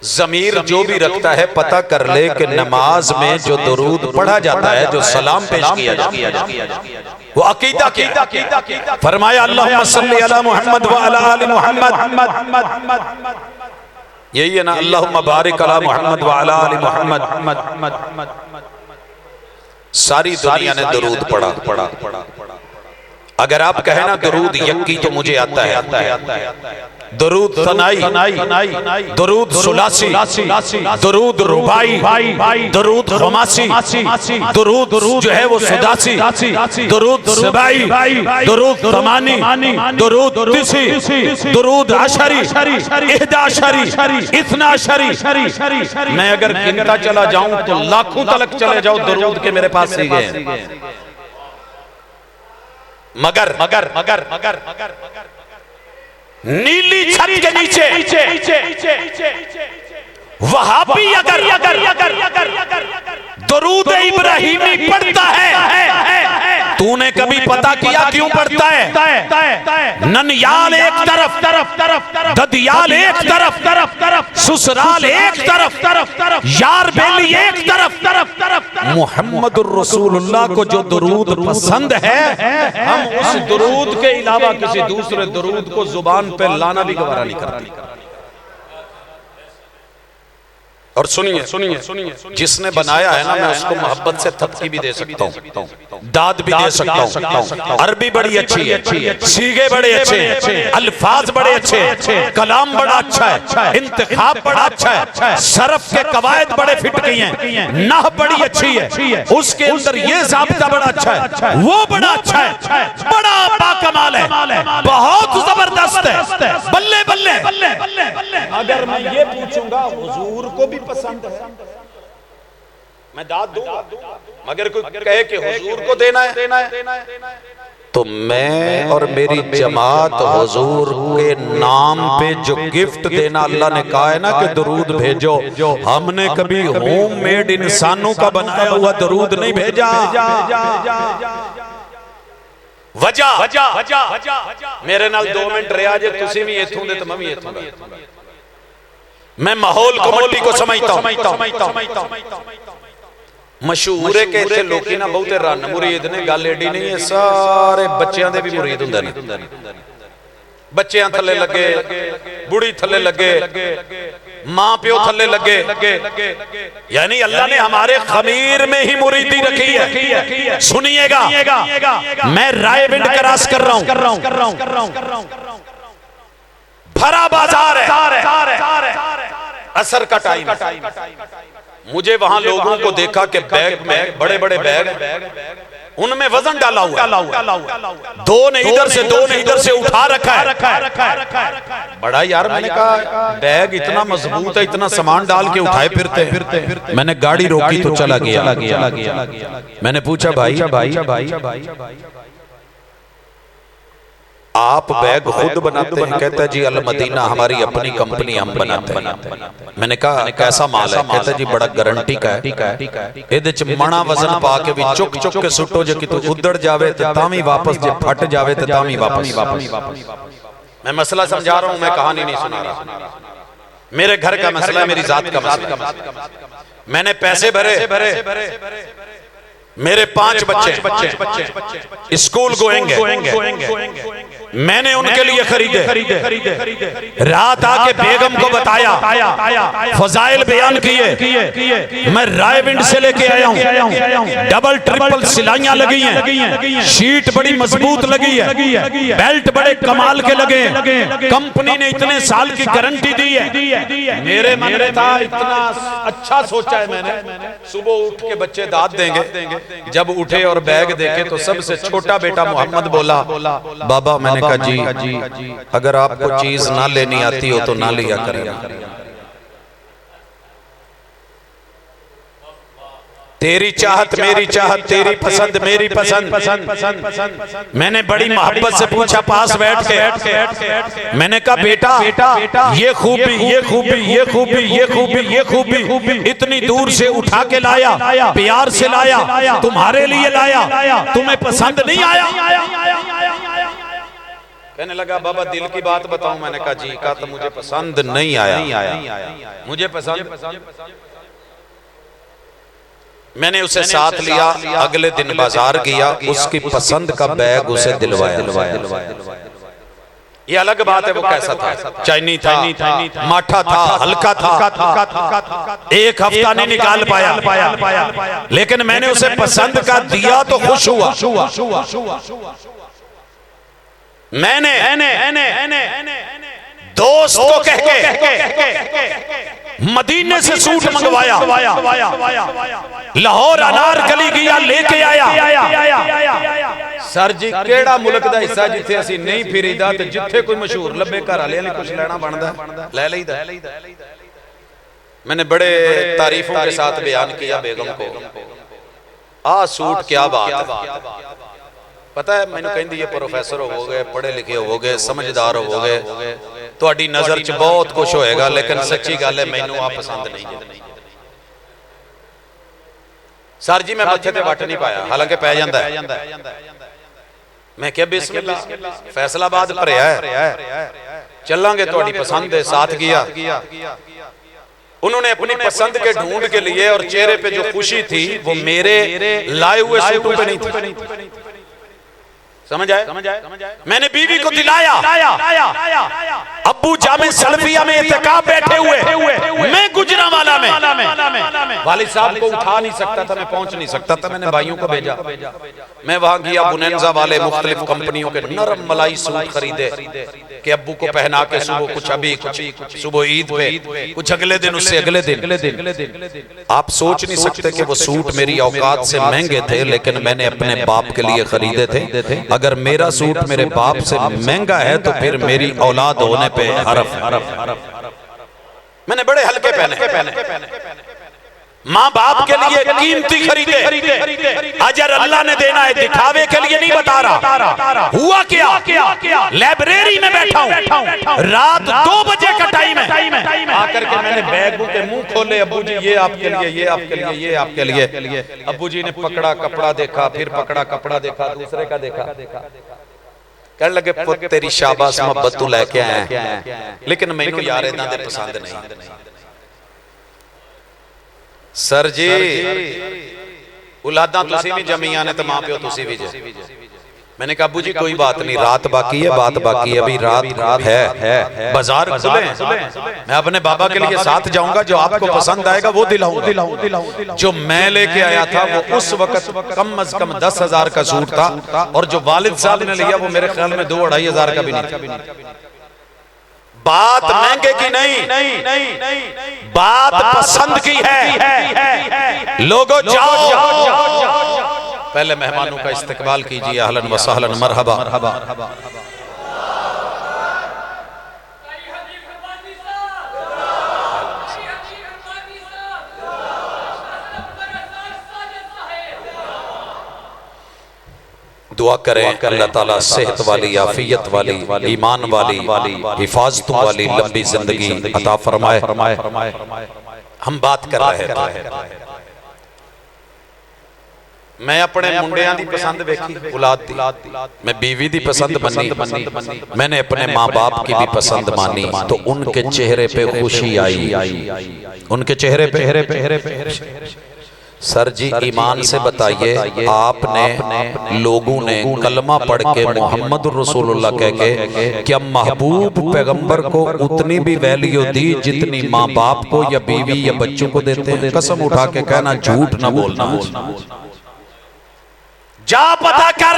C: ज़मीर जो भी रखता है पता कर ले कि नमाज में जो दुरूद पढ़ा जाता है, जो सलाम पेश किया जाता है, वो अकीदा क्या? फरमाया अल्लाहुम्मा सल्ली अला मुहम्मद व अला आलि मुहम्मद। यही है ना, अल्लाहुम्मा बारिक अला मुहम्मद व अला आलि मुहम्मद। सारी दुनिया ने दुरूद पढ़ा। अगर आप कहे ना दुरूद यक्की तो मुझे आता है। दुरूद सनाई, दुरूद सुलासी, दुरूद रुबाई, दुरूद खमासी, दुरूद जो है वो सुदासी, दुरूद सबाई, दुरूद तमानी, दुरूद तिसी, दुरूद अशरी, इहदाशरी, इथनाशरी। मैं अगर गिनता चला जाऊं तो लाखों तलक चले जाओ दुरूद के मेरे पास सीखे हैं। मगर नीली छत के नीचे वहाबी अगर दरूद इब्राहिमी पढ़ता है, तूने कभी पता किया क्यों पढ़ता है? ननियाल एक तरफ, ददियाल एक तरफ, ससुराल एक तरफ, यार बेली एक तरफ। मुहम्मदुर रसूलुल्लाह को जो दरूद पसंद है, हम उस दरूद के अलावा किसी दूसरे दरूद को जुबान पे लाना भी गवारा नहीं करते। और सुनिए, जिसने बनाया है ना, मैं उसको मोहब्बत से थपकी भी दे सकता हूँ, दाद भी दे सकता हूँ। अरबी बड़ी अच्छी है, सीगे बड़े अच्छे हैं, अल्फाज बड़े अच्छे हैं, कलाम बड़ा अच्छा है, इंतखाब बड़ा अच्छा है, सरफ के कवायद बड़े फिट गई हैं, नह बड़ी अच्छी है, उसके अंदर ये ज़ाब्ता बड़ा अच्छा है, वो बड़ा अच्छा है, बड़ा बाकमाल है, बहुत जबरदस्त है, बल्ले बल्ले। अगर मैं ये पूछूंगा हुजूर को भी पसंद है, मैं दाद दूंगा, मगर कोई कहे कि हुजूर को देना है, तो मैं और मेरी जमात हुजूर के नाम पे जो गिफ्ट देना, अल्लाह ने कहा है ना कि दरूद भेजो, हमने कभी होम मेड इंसानों का बनाया हुआ दरूद नहीं भेजा। वजह मेरे नाल 2 मिनट रहा जे, तुसी भी इथों दे ते मैं भी इथों दा। मैं माहौल कमेटी को समझता हूं। मशहूर है कि इत्थे लोकी ना बहुते रन मुरीद ने, गल एडी नहीं है, सारे बच्चों दे भी मुरीद हुंदे ने, बच्चों थले लगे, बुढ़ी थले लगे, मां प्यो थले लगे, यानी अल्लाह ने हमारे खमीर में ही मुरीदी रखी है। सुनिएगा, मैं रायविंड क्रॉस कर रहा हूं, भरा बाजार है, असर का टाइम, मुझे वहां लोगों को देखा कि बैग में बड़े बड़े बैग, उनमें वजन डाला हुआ, 2 ने इधर से 2 ने इधर से उठा रखा है। बड़ा यार, मैंने कहा बैग इतना मजबूत है, इतना सामान डाल के उठाए फिरते हैं। मैंने गाड़ी रोकी तो चला गया। मैंने पूछा भाई आप बैग खुद बनाते हैं? कहता है जी अल मदीना हमारी अपनी कंपनी, हम बनाते हैं। मैंने कहा कैसा माल है? कहता है जी बड़ा गारंटी का है, ਇਹਦੇ ਚ ਮਣਾ वजन पा के भी चुक चुक के सुटो, जे कितों उधड़ जावे तो तामी वापस, जे फट जावे तो तामी वापस। मैं मसला समझा रहा हूं, मैं कहानी नहीं सुना रहा। मेरे घर का मसला है, मेरी जात का मसला। मैंने पैसे भरे, मेरे 5 बच्चे स्कूल गोएंगे, मैंने उनके लिए खरीदे। रात आके बेगम को बताया, फजाइल बयान किए। मैं रायविंड से लेके आया हूँ, डबल ट्रिपल सिलाइयां लगी हैं, शीट बड़ी मजबूत लगी है, बेल्ट बड़े कमाल के लगे, कंपनी ने इतने साल की गारंटी दी है। मेरे मन में था, इतना अच्छा सोचा है मैंने, सुबह उठ के बच्चे दाद देंगे। जब उठे और बैग देखे तो सबसे छोटा बेटा मोहम्मद बोला, बाबा, मैंने कहा जी अगर आपको चीज ना लेनी आती हो तो ना लिया करें। तेरी चाहत मेरी चाहत, तेरी पसंद मेरी पसंद। मैंने बड़ी मोहब्बत से पूछा पास बैठ के, मैंने कहा बेटा ये खूबी ये खूबी ये खूबी ये खूबी ये खूबी इतनी दूर से उठा के लाया, प्यार से लाया, तुम्हारे लिए लाया, तुम्हें पसंद नहीं आया? कहने लगा बाबा दिल की बात बताऊं? मैंने कहा जी। कहा तो मुझे पसंद नहीं आया, मुझे पसंद। मैंने उसे साथ लिया, अगले दिन बाजार गया, उसकी पसंद का बैग उसे दिलवाया। ये अलग बात है वो कैसा था, चाइनी था, माठा था, हल्का था, 1 हफ्ता नहीं निकाल पाया, लेकिन मैंने उसे पसंद का दिया तो खुश हुआ। मैंने दोस्त को कह के मदीने से सूट मंगवाया, लाहौर अनारकली गया लेके आया। सर जी केड़ा मुल्क दा हिस्सा जिथे असी नहीं फिरीदा ते जिथे कोई मशहूर लब्बे घर वाले ने कुछ लेना बनदा ले लईदा। मैंने बड़े तारीफों के साथ बयान किया बेगम को, आ सूट क्या बात है, पता है मैनू कहंदी है प्रोफेसर होवोगे, पढ़े लिखे होवोगे, समझदार होवोगे, तुहाडी नज़र च बहुत कुछ होएगा, लेकिन सच्ची गल है मैनू आ पसंद नहीं है। सर जी मैं मत्थे ते वट नहीं पाया, हालांकि पै जांदा है। मैं क्या बिस्मिल्लाह, फैसलाबाद भरिया है, चलांगे, तुहाडी पसंद है, साथ गया। उन्होंने अपनी पसंद के ढूंढ के लिए और चेहरे पे जो खुशी थी वो मेरे लाए हुए सूटों पे नहीं थी। समझ आए? मैंने बीवी को दिलाया, अब्बू जामे सल्फिया में इत्तिकाफ बैठे हुए, मैं गुजरांवाला में, वालिद साहब को उठा नहीं सकता था, मैं पहुंच नहीं सकता था, मैंने भाइयों को भेजा। मैं वहां गया, बुनेंजा वाले मुख्तलिफ कंपनियों के नरम मलाई सूट खरीदे कि अब्बू को पहना के सुबह, कुछ अभी, कुछ सुबह ईद पे, कुछ अगले दिन, उससे अगले दिन। आप सोच नहीं सकते कि वो सूट मेरी औकात से महंगे थे, लेकिन मैंने अपने बाप के लिए खरीदे थे। अगर मेरा सूट मेरे बाप से महंगा है तो फिर मेरी औलाद होने पे हरफ। मैंने बड़े हल्के पहने, माँ बाप के लिए कीमती खरीदे। अजर अल्लाह ने देना है, दिखावे के लिए नहीं बता रहा। हुआ क्या, लाइब्रेरी में बैठा हूँ, रात 2 बजे का टाइम है, आकर के मैंने बैग के मुंह खोले, अब्बू जी ये आपके लिए, ये आपके लिए, ये आपके लिए। अब्बू जी ने पकड़ा कपड़ा देखा, फिर पकड़ा कपड़ा देखा, दूसरे का देखा, कहने लगे पुत तेरी शाबाश मोहब्बत तू लेके आया, लेकिन मैनू यार इदां दे पसंद नहीं। सर जी औलादा तुसी भी जमीयां ने, तो मां प्यो तुसी भी जे। मैंने कहा अब्बू जी कोई बात नहीं, रात बाकी है, बात बाकी है, अभी रात है, बाजार खुले, मैं अपने बाबा के लिए साथ जाऊंगा, जो आपको पसंद आएगा वो दिलाऊंगा। जो मैं लेके आया था वो उस वक्त कम अज कम 10,000 का सूट था, और जो वालिद साहब ने लिया वो मेरे ख्याल में 2-2.5 हजार का भी नहीं था। बात महंगे की नहीं, बात पसंद की है। लोगों जाओ, पहले मेहमानों का इस्तकबाल कीजिए, अहलन व सहलन, मरहबा। दुआ करें अल्लाह ताला सेहत वाली, आफियत वाली, ईमान वाली, हिफाजतों वाली लंबी जिंदगी अता फरमाए। हम बात कर रहे थे, मैं अपने मुंडियां दी पसंद देखी, औलाद दी, मैं बीवी दी पसंद मनी, मैंने अपने माँ बाप की भी पसंद मानी, तो उनके चेहरे पे खुशी आई, उनके चेहरे पे। सर जी ईमान से बताइए, आपने लोगों ने कलमा पढ़ के मोहम्मद रसूलुल्लाह कह के क्या महबूब पैगंबर को उतनी भी वैल्यू दी जितनी माँ बाप को या बीवी या बच्चों को देते हैं? कसम उठा के कहना, झूठ ना बोलना। जा पता कर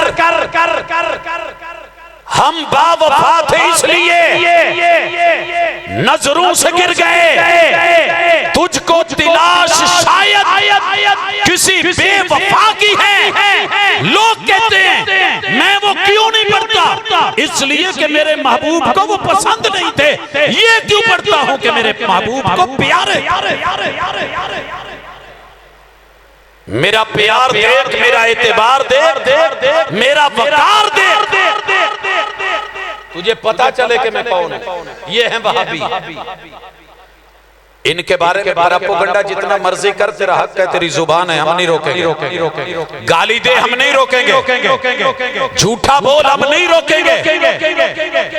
C: हम बावफा थे इसलिए नजरों से गिर गए, तुझको तिलाश शायद किसी बेवफा की है। लोग कहते हैं मैं वो क्यों नहीं पढ़ता, इसलिए कि मेरे महबूब को वो पसंद नहीं थे। ये क्यों पढ़ता हूं कि मेरे महबूब को प्यारे, मेरा प्यार देख, मेरा एतबार देख, मेरा वकार देख, तुझे पता चले कि मैं कौन हूं। ये है वहाबी। इनके बारे में प्रोपेगेंडा जितना मर्जी कर, तेरा हक है, तेरी जुबान है, हम नहीं रोकेंगे। गाली दे हम नहीं रोकेंगे, झूठा बोल हम नहीं रोकेंगे।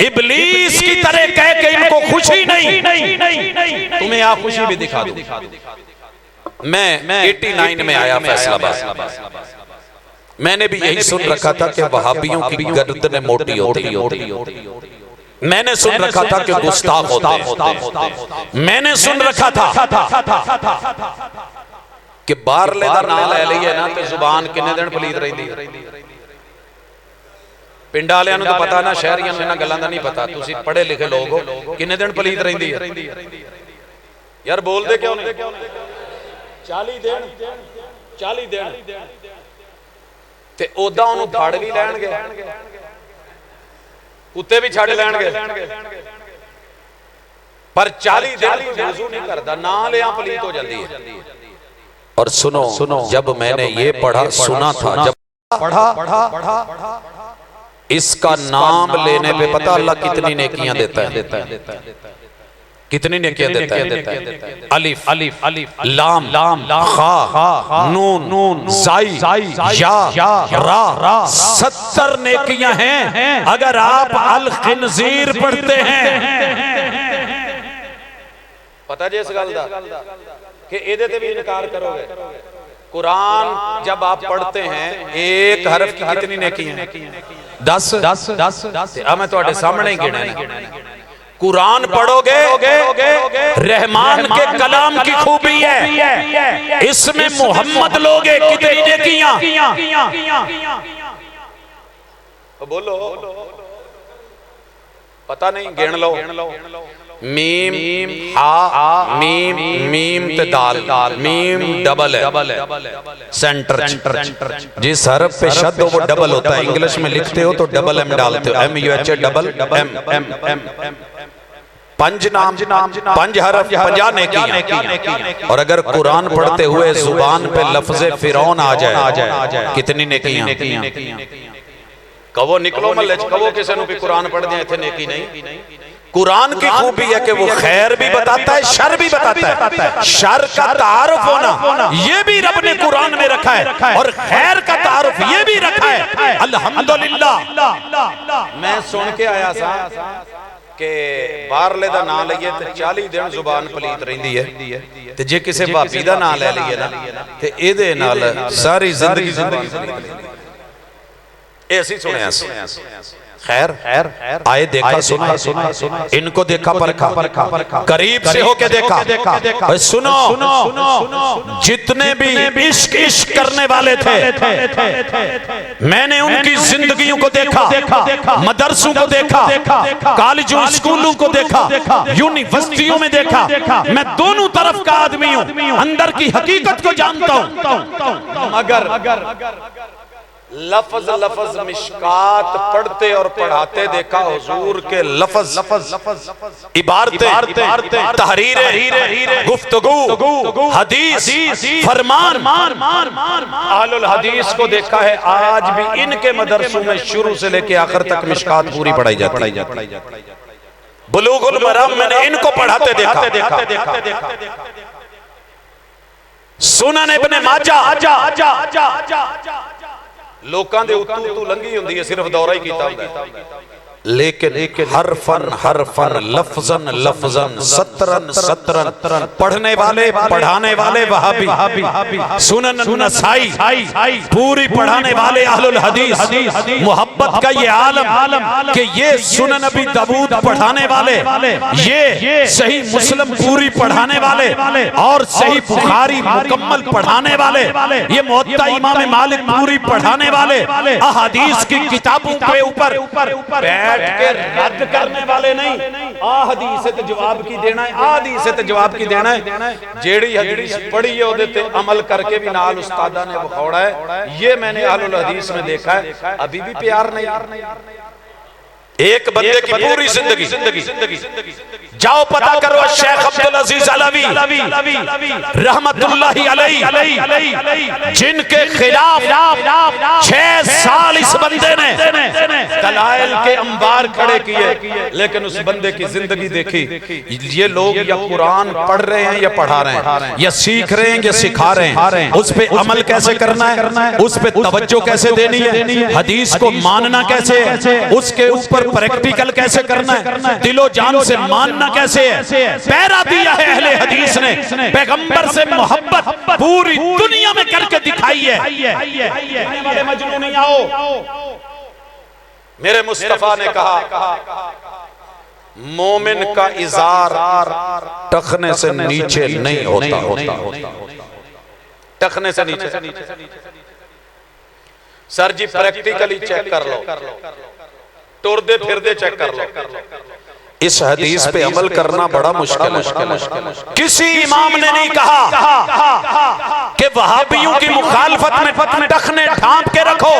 C: इब्लीस की तरह कह के इनको खुशी नहीं, तुम्हें यहाँ खुशी भी दिखा दूं। मैं 89 में आया फैसलाबाद, मैंने भी यही सुन रखा था कि वहाबियों की गर्दनें मोटी होती, मैंने सुन रखा था कि गुस्ताख होते, मैंने सुन रखा था कि बाहरले दा नाम ले लईए ना तो जुबान किन्ने दिन पलीत रहिंदी है। पिंड वालियां नूं तो पता ना, शहरियां नूं इन्हां गल्लां दा नहीं पता। तुसीं पढ़े लिखे लोग हो, किन्ने दिन पलीत रहिंदी है यार? बोलदे क्यों नहीं? 40 दिन ते ओदा ओनू फड़ भी लैणगे, कुत्ते भी छड़ लैणगे, पर 40 दिन वुज़ू नहीं करता, ना लिया पलीत हो जाती है। और सुनो, जब मैंने ये पढ़ा सुना था, जब इसका नाम लेने पे पता अल्लाह कितनी नेकियां देता है, कितनी नेकियां देता है। अलिफ अलिफ अलिफ लाम लाम खा नून नून जाई या रा 70 नेकियां हैं। अगर आप अल खिंजीर पढ़ते हैं, पता जी इस गल दा कि एदे ते भी इनकार करोगे। कुरान जब आप पढ़ते हैं एक हरफ की कितनी नेकियां हैं? 10 10 10 10। अब मैं तुम्हारे सामने ही गिना। कुरान पढ़ोगे, रहमान के कलाम की खूबी है, इसमें मोहम्मद लोगे कितनी नेकियां। बोलो पता नहीं, गिन लो। मीम हा मीम मीम ते दाल, मीम डबल है, सेंटर जिस हरफ पे शब्द हो वो डबल होता है। इंग्लिश में लिखते हो तो डबल एम डालते हो, MUH double M M M. पंज नाम पंज हरफ 50 नेकियां। और अगर कुरान पढ़ते हुए जुबान पे लफ्ज़े फिरौन आ जाए कितनी नेकियां। कहो निकलो मल्ले कहो किसी ने भी कुरान पढ़ दिया इतने नेकी नहीं। कुरान की खूबी है कि वो खैर भी बताता है, शर भी बताता है। शर का तारुफ होना ये भी रब ने कुरान में रखा है, और खैर का तारुफ ये भी रखा है। अल्हम्दुलिल्लाह। मैं सुन के आया सा कि बाहरले दा नाम लईए ते 40 दिन जुबान पलीत रहिंदी है, ते जे किसी भाभी दा नाम ले लईए ना ते एदे नाल सारी जिंदगी ए असी सुनिया। खैर आए देखा सुना, इनको देखा परखा, करीब से होके देखा। सुनो जितने भी इश्क इश्क करने वाले थे, मैंने उनकी जिंदगियों को देखा, मदरसों को देखा, कॉलेजों स्कूलों को देखा, यूनिवर्सिटियों में देखा। मैं दोनों तरफ का आदमी हूं, अंदर की हकीकत को जानता हूं। मगर लफ्ज लफ्ज मिशकात पढ़ते और पढ़ाते देखा हुजूर के लफ्ज इबारतें तहरीरें गुफ्तगू हदीस फरमान। अहलुल हदीस को देखा है आज भी इनके मदरसों में शुरू से लेके आखिर तक मिशकात पूरी पढ़ाई जाती है। बुलूगुल मराम मैंने इनको पढ़ाते देखा। सुनन इब्ने माजा लोकां दे उत्तू लंघी हुंदी है, सिर्फ दौरा ही कीता हुंदा है। लेकिन हरफन हरफन लफ्जन लफ्जन सतरन पढ़ने वाले पढ़ाने वाले वहाबी, सुनन नसाई पूरी पढ़ाने वाले अहलुल हदीस। मोहब्बत का ये आलम कि ये सुनन नबी दाऊद पढ़ाने वाले, ये सही मुस्लिम पूरी पढ़ाने वाले, और सही बुखारी मुकम्मल पढ़ाने वाले, ये मुअत्ता इमाम मालिक पूरी पढ़ाने वाले, अहादीस की किताबों के ऊपर बैठ के रद्द करने वाले नहीं। आ हदीस ते जवाब की देना है, आ हदीस ते जवाब की देना है। जेड़ी हदीस पढ़ी है ओदे ते अमल करके भी नाल उस्तादा ने बखौड़ा है। ये मैंने अहलुल हदीस में देखा है। अभी भी प्यार नहीं। एक बंदे की पूरी जिंदगी जाओ पता करो शेख अब्दुल अजीज अलवी रहमतुल्लाहि अलैहि, जिनके खिलाफ 6 साल इस बंदे ने दलाइल के अंबार खड़े किए, लेकिन उस बंदे की जिंदगी देखी। ये लोग या कुरान पढ़ रहे हैं या पढ़ा रहे हैं, या सीख रहे हैं या सिखा रहे हैं, उस पे अमल कैसे करना है, उस पे तवज्जो कैसे देनी है, हदीस को मानना कैसे है, उसके ऊपर प्रैक्टिकल कैसे करना है, दिलो जान से मानना कैसे है। पैरा दिया है अहले हदीस ने, पैगंबर से मोहब्बत पूरी दुनिया में करके दिखाई है। मजनू नहीं आओ, मेरे मुस्तफा ने कहा मोमिन का इजार टखने से नीचे नहीं होता। टखने से नीचे सर जी प्रैक्टिकली चेक कर लो, टुरदे फिरदे चेक कर लो। इस हदीस पे अमल करना बड़ा मुश्किल है। किसी इमाम ने नहीं कहा कि वहाबियों की मुखालफत में टखने ढांप के रखो,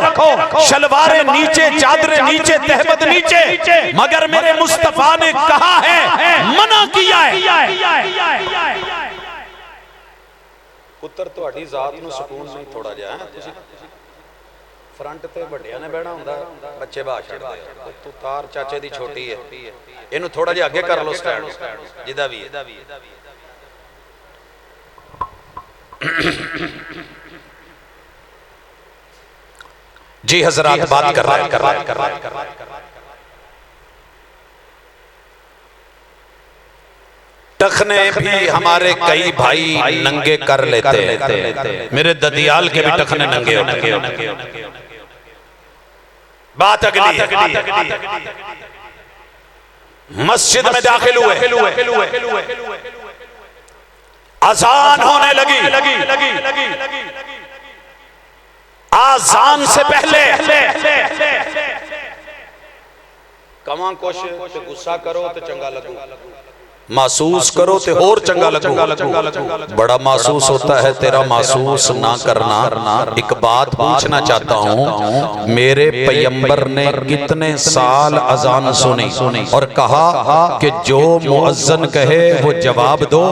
C: शलवारे नीचे, चादरें नीचे, तहबत नीचे, मगर मेरे मुस्तफा ने कहा है, मना किया है। पुत्र तो जात नूं सुकून नहीं थोड़ा जा फ्रंट ते ਵੱਡਿਆਂ ने बहना ਹੁੰਦਾ बच्चे बाहर ਛੱਡਦੇ तू तार चाचे दी छोटी है ਇਹਨੂੰ थोड़ा ਜਿਹਾ ਅੱਗੇ कर लो स्टैंड जिदा भी है जी हजरात बात कर रहे हैं टखने भी हमारे कई भाई नंगे कर लेते हैं मेरे ददियाल के भी टखने नंगे होते। बात अगली है मस्जिद में दाखिल हुए अजान होने लगी आजान से पहले कमा कुछ ते गुस्सा करो तो चंगा लगू महसूस करो तो और चंगा लगू बड़ा महसूस होता है तेरा महसूस ना करना। एक बात पूछना चाहता हूँ मेरे पैगंबर ने कितने साल अजान सुनी और कहा कि जो मुअज्जिन कहे वो जवाब दो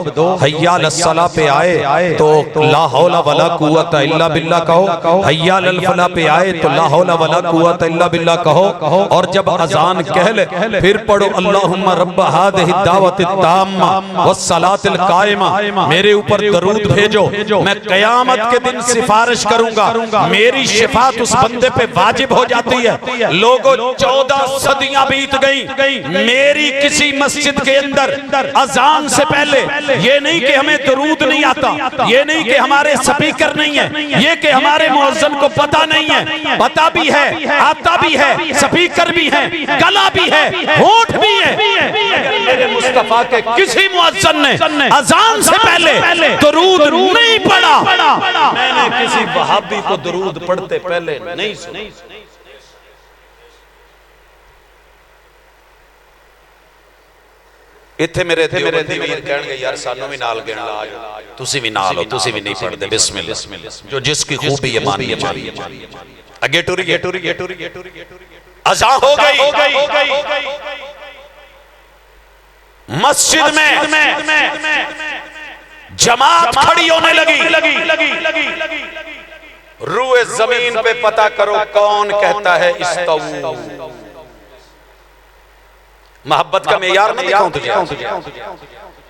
C: हय्या अलस्सलाह पे आए तो ला हौला वला कुव्वता इल्ला बिल्लाह कहो हय्या अलल फलाह पे आए तो ला हौला वला कुव्वता इल्ला बिल्लाह कहो और जब अजान कह ले फिर पढ़ो अल्लाहुम्मा रब्ब हादिहि दावति वस्सलातिल कायमा मेरे ऊपर दरूद भेजो मैं कयामत के दिन सिफारिश करूंगा मेरी शिफात उस बंदे पे वाजिब हो जाती है। लोगों 14 सदियां बीत गई मेरी किसी मस्जिद के अंदर अजान से पहले ये नहीं कि हमें दरूद नहीं आता ये नहीं कि हमारे स्पीकर नहीं है ये कि हमारे मुअज्जिन को पता नहीं है पता भी है आता भी है स्पीकर भी है गला भी है होठ भी है मेरे मुस्तफा के किसी मुअज्जिन ने अजान से पहले दरूद नहीं पढ़ा मैंने किसी वहाबी को दरूद पढ़ते पहले नहीं सुना। इत्थे मेरे वीर कहणगे यार सानू भी नाल गिन ला तुसी भी नाल हो तुसी भी नहीं पढ़दे बिस्मिल्लाह जो जिसकी खूबी है माननी चाहिए। आगे टुरी अज़ान हो गई मस्जिद में जमात खड़ी होने लगी रूए जमीन पे पता करो कौन कहता है इस्तऊ मोहब्बत का मेयार नहीं दिखाऊं तुझे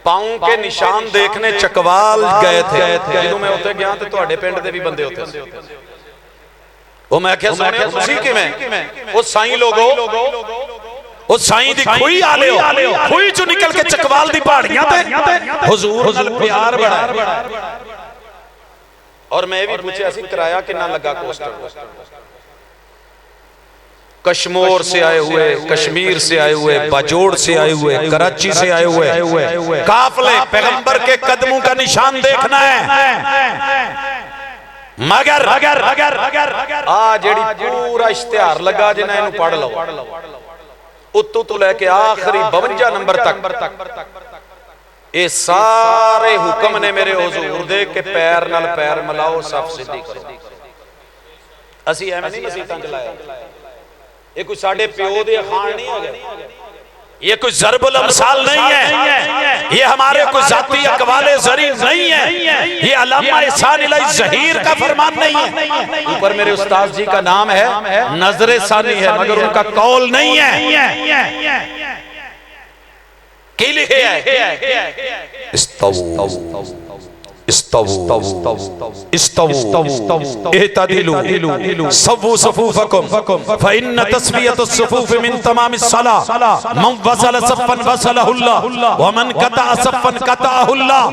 C: पांव के निशान देखने चकवाल गए थे जो मैं उत्थे गया तो तुहाडे पिंड दे भी बंदे होते वो मैं क्या सुने खुशी कि मैं वो साईं लोगो वो साईं दी खुई आले हो खुई चो निकल के चकवाल दी पहाड़ियां ते हुजूर प्यार बड़ा और मैं भी पूछया सी किराया कितना लगा कोस्टर कश्मीर से आए हुए कश्मीर से आए हुए बाजोड़ से आए हुए कराची से आए हुए काफले पैगंबर के कदमों का निशान देखना है मगर आ जेड़ी पूरा इश्तिहार लगा जिन्हें इन्हू पढ़ लो उत्तों तो लेके आखिरी 52 नंबर तक ये सारे हुक्म ने मेरे हुजूर दे के पैर नाल पैर मिलाओ सफ सीधी करो असी एवें नहीं मसीतां चलाया ये कोई साडे प्यो दे अखान नहीं है ये कोई ज़रबुल अमसाल नहीं है ये हमारे कोई जाती अकवाले ज़री नहीं है ये अल्लामा इहसान इलाही ज़हीर का फरमान नहीं है ऊपर मेरे उस्ताद जी का नाम है नजरे सानी है मगर उनका कौल नहीं है की लिखे है सव्वू सफूफकुम फइन्न तस्वियतुस सफूफ मिन तमामिस सलाह मन वसल सफ़न वसलहुल्लाह व मन कता सफ़न कताहुल्लाह।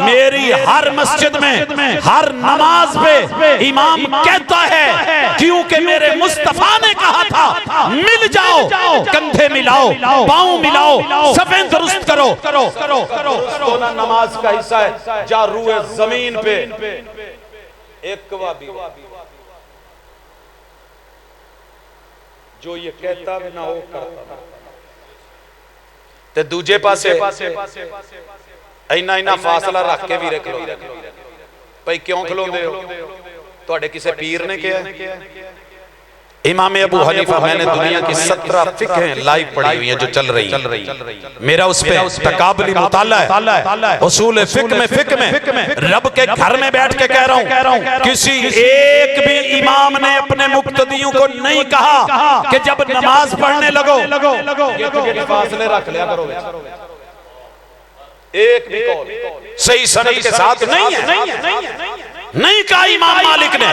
C: मेरी हर मस्जिद में हर नमाज पे इमाम कहता है क्योंकि मेरे मुस्तफा ने कहा था मिल जाओ कंधे मिलाओ पांव मिलाओ सफ़ें दुरुस्त करो नमाज का हिस्सा है जा रूए जमीन पे एक वाबी जो ये कहता भी ना हो करता ते दूजे पासे इना फासला रख के भी रख लो भाई क्यों खलोंदे हो तुहाडे किसी पीर ने कहा इमाम अबू हनीफा, मैंने दुनिया की 17 फिक्हें लाइव पढ़ी हुई हैं जो चल रही हैं, मेरा उस पे तकाबली मुताला है। उसूल फिक्र में रब के घर में बैठ के कह रहा हूं, किसी एक भी इमाम ने अपने मुक्तदियों को नहीं कहा कि जब नमाज पढ़ने लगो फासले रख लिया करो। एक भी कौल सही सनद के साथ नहीं है। नहीं कहा इमाम मालिक ने,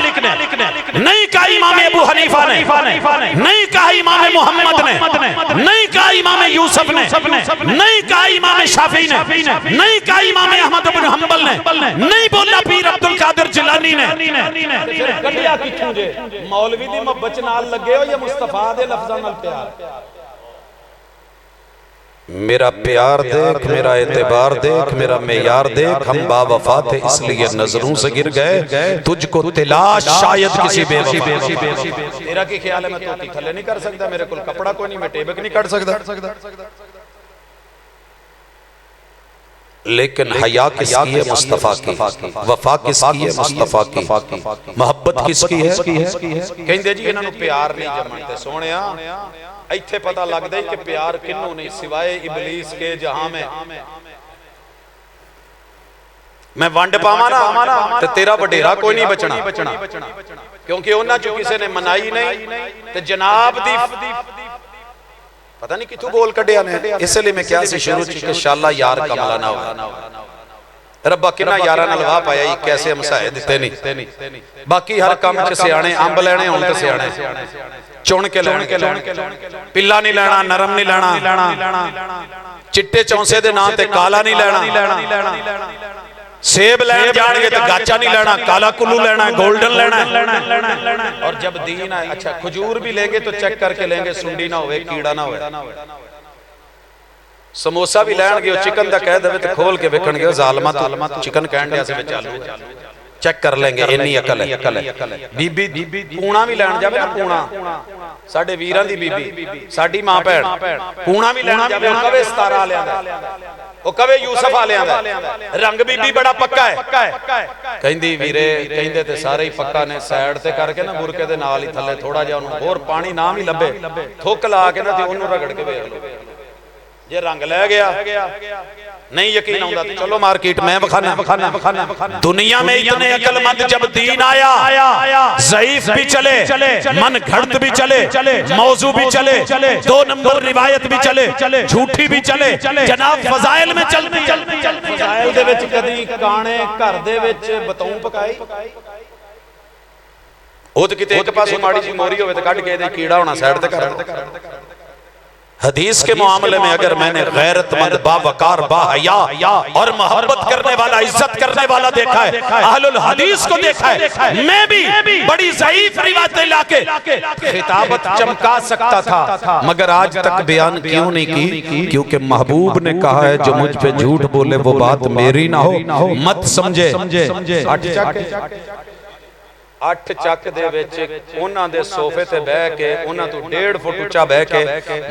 C: नहीं कहा इमाम अबू हनीफा ने, नहीं कहा इमाम मोहम्मद ने, नहीं कहा इमाम यूसुफ ने, नहीं कहा इमाम शाफी ने, नहीं कहा इमाम अहमद बिन हंबल ने, नहीं बोला पीर अब्दुल कादिर जिलानी ने। मौलवी दी मोहब्बत नाल लगे हो या मुस्तफा दे लफ्ज़ां नाल प्यार? मेरा प्यार देख, मेरा एतबार देख, मेरा मेयार देख, हम बावफा थे इसलिए नजरों से गिर गए, तुझको तलाश शायद किसी बेवफा। तेरा की ख्याल है मैं तोती थले नहीं कर सकता, मेरे को कपड़ा कोई नहीं, मैं टेबक नहीं कर सकता, लेकिन हया किसकी है? मुस्तफा की। वफा किसकी है? मुस्तफा की। मोहब्बत किसकी है? कहंदे जी इन्हां नूं प्यार नहीं जमणदे सोहणिया। इत्थे पता लगदा कि प्यार किन्नू नहीं सिवाय इबलीस के। जहां मैं वंड पावां ना ते तेरा वडेरा कोई नहीं बचना, क्योंकि उन्हां चों किसी ने मनाई नहीं ते जनाब दी पता नहीं कितों बोल कढ़िया ने। इसलिए मैं क्या सी शुरू च इंशाअल्लाह यार कमला ना हो। रब्बा किन्ना यारा नाल वाह पाया, कैसे हमसाए दिते नहीं। बाकी हर काम च सियाणे, अंब लेने होण ते सियाणे चुन के लेने, पिल्ला नहीं लेना, नरम नहीं लेना, चिट्टे चौंसे दे नाम ते काला नहीं लेना, सेब लैन जाएंगे तो गाचा नहीं लेना, काला कुल्लू लेना, गोल्डन लेना। और जब दीन है, अच्छा खजूर भी लेंगे तो चेक करके लेंगे, सुंडी ना होवे, कीड़ा ना होवे। समोसा भी लैणगे, चिकन दा कह देवे तो खोल के वेखणगे, जालमा तो चिकन कहण दिया से चालू चेक कर लेंगे। इन्नी अकल है। बीबी पूणा भी लैण जावे ना, पूणा साडे वीरां दी बीबी, साडी मां भैण पूणा भी लैण जावे, कवे 17 वालियां दा, ओ कवे यूसुफ वालियां दा, रंग बीबी बड़ा पक्का है। कहंदी वीरे कहंदे ते सारे ही पक्का ने, साइड ते करके ना बुरके दे नाल ही थल्ले थोड़ा जिहा ओनू होर पानी ना भी लभे, थुक ला के ना ते ओनू रगड़ के वेख लो। जे रंग लै गया नहीं यकीन आउंदा तो चलो मार्केट में बखाना। दुनिया में इतने अकलमंद जब दीन आया, ज़ईफ भी चले, मन घड़त भी चले, मौजू भी चले, 2 नंबर रिवायत भी चले, झूठी भी चले, जनाब फजाइल में चलती। फजाइल दे विच कदी गाने घर दे विच बतौं पकाई, ਉਹ ਤੇ ਕਿਤੇ ਇੱਕ ਪਾਸੇ ਮਾੜੀ ਜੀ ਮੋਰੀ ਹੋਵੇ ਤੇ ਕੱਢ ਕੇ ਇਹਦੇ ਕੀੜਾ ਹੋਣਾ साइड ਤੇ कर। हदीस के मामले में अगर मैंने गैरतमंद, बावकार, बाहया और मोहब्बत करने वाला, इज्जत करने वाला देखा है, अहलुल हदीस को देखा है, मैं भी बड़ी ज़ईफ रिवायतें लाके खिताबत चमका सकता था, मगर आज तक बयान क्यों नहीं की? क्योंकि महबूब ने कहा है जो मुझ पे झूठ बोले वो बात मेरी ना हो, मत समझे। 8 ਚੱਕ ਦੇ ਵਿੱਚ ਉਹਨਾਂ ਦੇ ਸੋਫੇ ਤੇ ਬਹਿ ਕੇ, ਉਹਨਾਂ ਤੋਂ 1.5 फुट ऊंचा बह के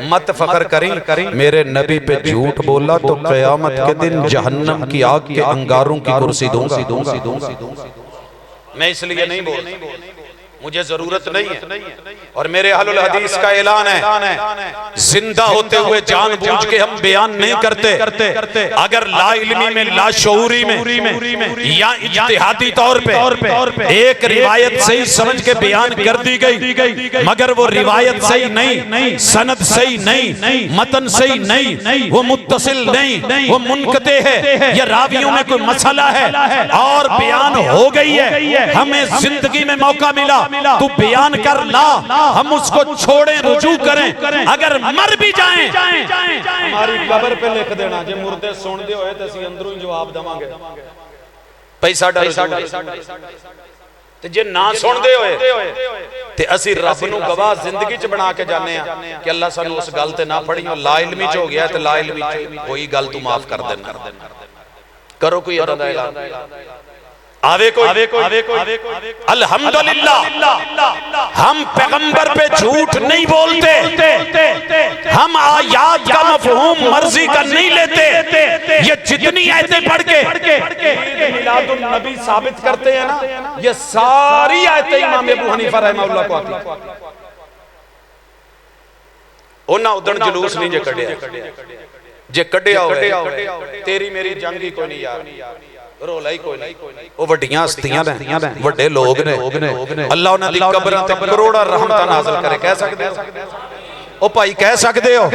C: मत फखर करी, मेरे नबी पे झूठ बोला तो क़यामत के दिन जहन्नम की आग के अंगारों की कुर्सी दूंगा। मैं इसलिए नहीं बोल, मुझे जरूरत नहीं है। और मेरे अहलुल हदीस का ऐलान है, जिंदा होते हुए जानबूझ के हम बयान नहीं करते। अगर ला इल्मी में, ला शऊरी में या इज्तिहादी तौर पे एक रिवायत सही समझ के बयान कर दी गई, मगर वो रिवायत सही नहीं, सनद सही नहीं, मतन सही नहीं, वो मुत्तसिल नहीं, वो मुनक़ते है या रावियों में कोई मसला है और बयान हो गई है, हमें जिंदगी में मौका मिला तू बयान कर ला, हम उसको छोड़ें, रुजू करें, अगर मर भी जाएं हमारी कब्र पे लिख देना, जे मुर्दे सुनदे होए ते ਅਸੀਂ अंदरों ही जवाब देवांगे भाई साडा ते जे ना सुनदे होए ते ਅਸੀਂ रब ਨੂੰ गवाह जिंदगी च बना के जाने आ कि अल्लाह सानू उस गल ते ना फड़ियो, ला इल्मी च हो गया ते ला इल्मी च कोई गल तू माफ कर देना। करो कोई अदा दा ऐलान आवे कोई अल्हम्दुलिल्लाह, हम पैगंबर पे झूठ नहीं बोलते, हम आयात का मफहूम मर्जी का नहीं लेते। ये जितनी आयतें पढ़ के मिलादुन नबी साबित करते हैं ना, ये सारी आयतें इमाम अबू हनीफा रहमहुल्लाह को आती। ਉਹਨਾਂ ਉਦਣ ਜਲੂਸ ਨਹੀਂ ਜੇ ਕੱਢਿਆ, ਜੇ ਕੱਢਿਆ ਹੋਵੇ ਤੇਰੀ ਮੇਰੀ ਜੰਗ ਹੀ ਕੋਈ ਨਹੀਂ ਯਾਰ, ਰੋਲਾ ਹੀ ਕੋਈ ਨਹੀਂ। ਉਹ ਵੱਡੀਆਂ ਹਸਤੀਆਂ ਨੇ, ਵੱਡੇ ਲੋਕ ਨੇ, ਅੱਲਾਹ ਉਹਨਾਂ ਦੀ ਕਬਰਾਂ ਤੇ ਕਰੋੜਾਂ ਰਹਿਮਤਾਂ ਨਾਜ਼ਿਲ ਕਰੇ। ਕਹਿ ਸਕਦੇ ਹੋ ओ भाई, कह सकते हो।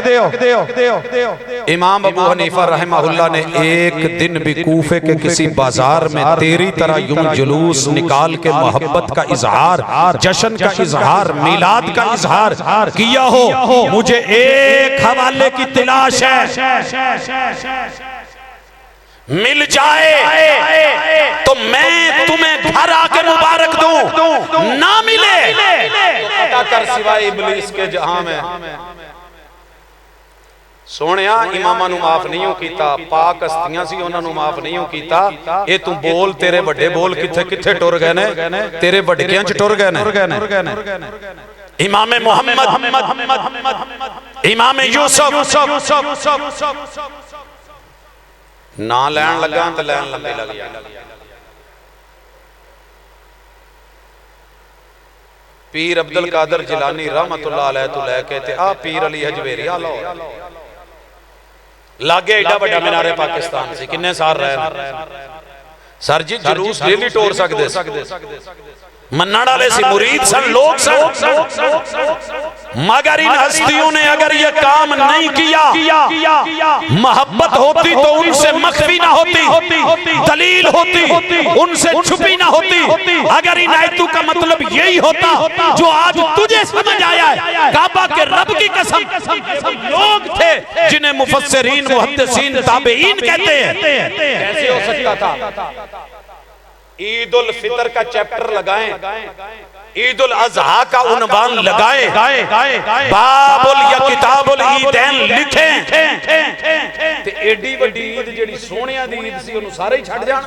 C: इमाम अबू हनीफा रहमहुल्लाह ने एक दिन भी कूफे के किसी बाजार में तेरी तरह यूं जुलूस निकाल के मोहब्बत का इजहार, जश्न का इजहार, मिलाद का इजहार किया हो। मुझे एक हवाले की तलाश है, मिल जाए तो मैं तुम्हें घर आके मुबारक दूं, ना मिले तो पता कर सिवाय इबलीस के जहां में। सोनिया इमामा नू माफ नहीं हो कीता, पाक हस्तियां सी उन्हां नू माफ नहीं हो कीता। ये तू बोल, तेरे बड़े बोल किथे किथे टुर गए ने, तेरे वडकियां च टुर गए ने। इमाम मोहम्मद, इमाम यूसुफ ना लैन लगा तो लैन लंबी लग जाए। पीर अब्दुल कादर जिलानी रहमतुल्लाह अलैह तो लैके ते आ पीर अली हजवेरी लागे एडा बड़ा मीनारे पाकिस्तान से किन्ने साल रहे सर जी। जुलूस डेली टोर सकते, मन्नण वाले सी, मुरीद सन, लोग सन, मगर इन हस्तियों ने अगर ये काम नहीं किया, मोहब्बत होती तो उनसे मख्फी ना होती, दलील होती उनसे छुपी ना होती। अगर इन आयतों का मतलब यही होता जो आज तुझे समझ आया है, काबा के रब की कसम, लोग थे जिन्हें मुफस्सिरीन, मुहद्दिसीन, ताबईन कहते हैं। कैसे हो सकता था? ईद उल फितर का चैप्टर लगाएं, ईद उल अजहा का उन्वान लगाएं, बाबुल या किताबुल ईदैन लिखें ते एडी वड्डी ईद जेड़ी सोहणियां दी ईद सी ओनू सारे ही छड्ड जाण।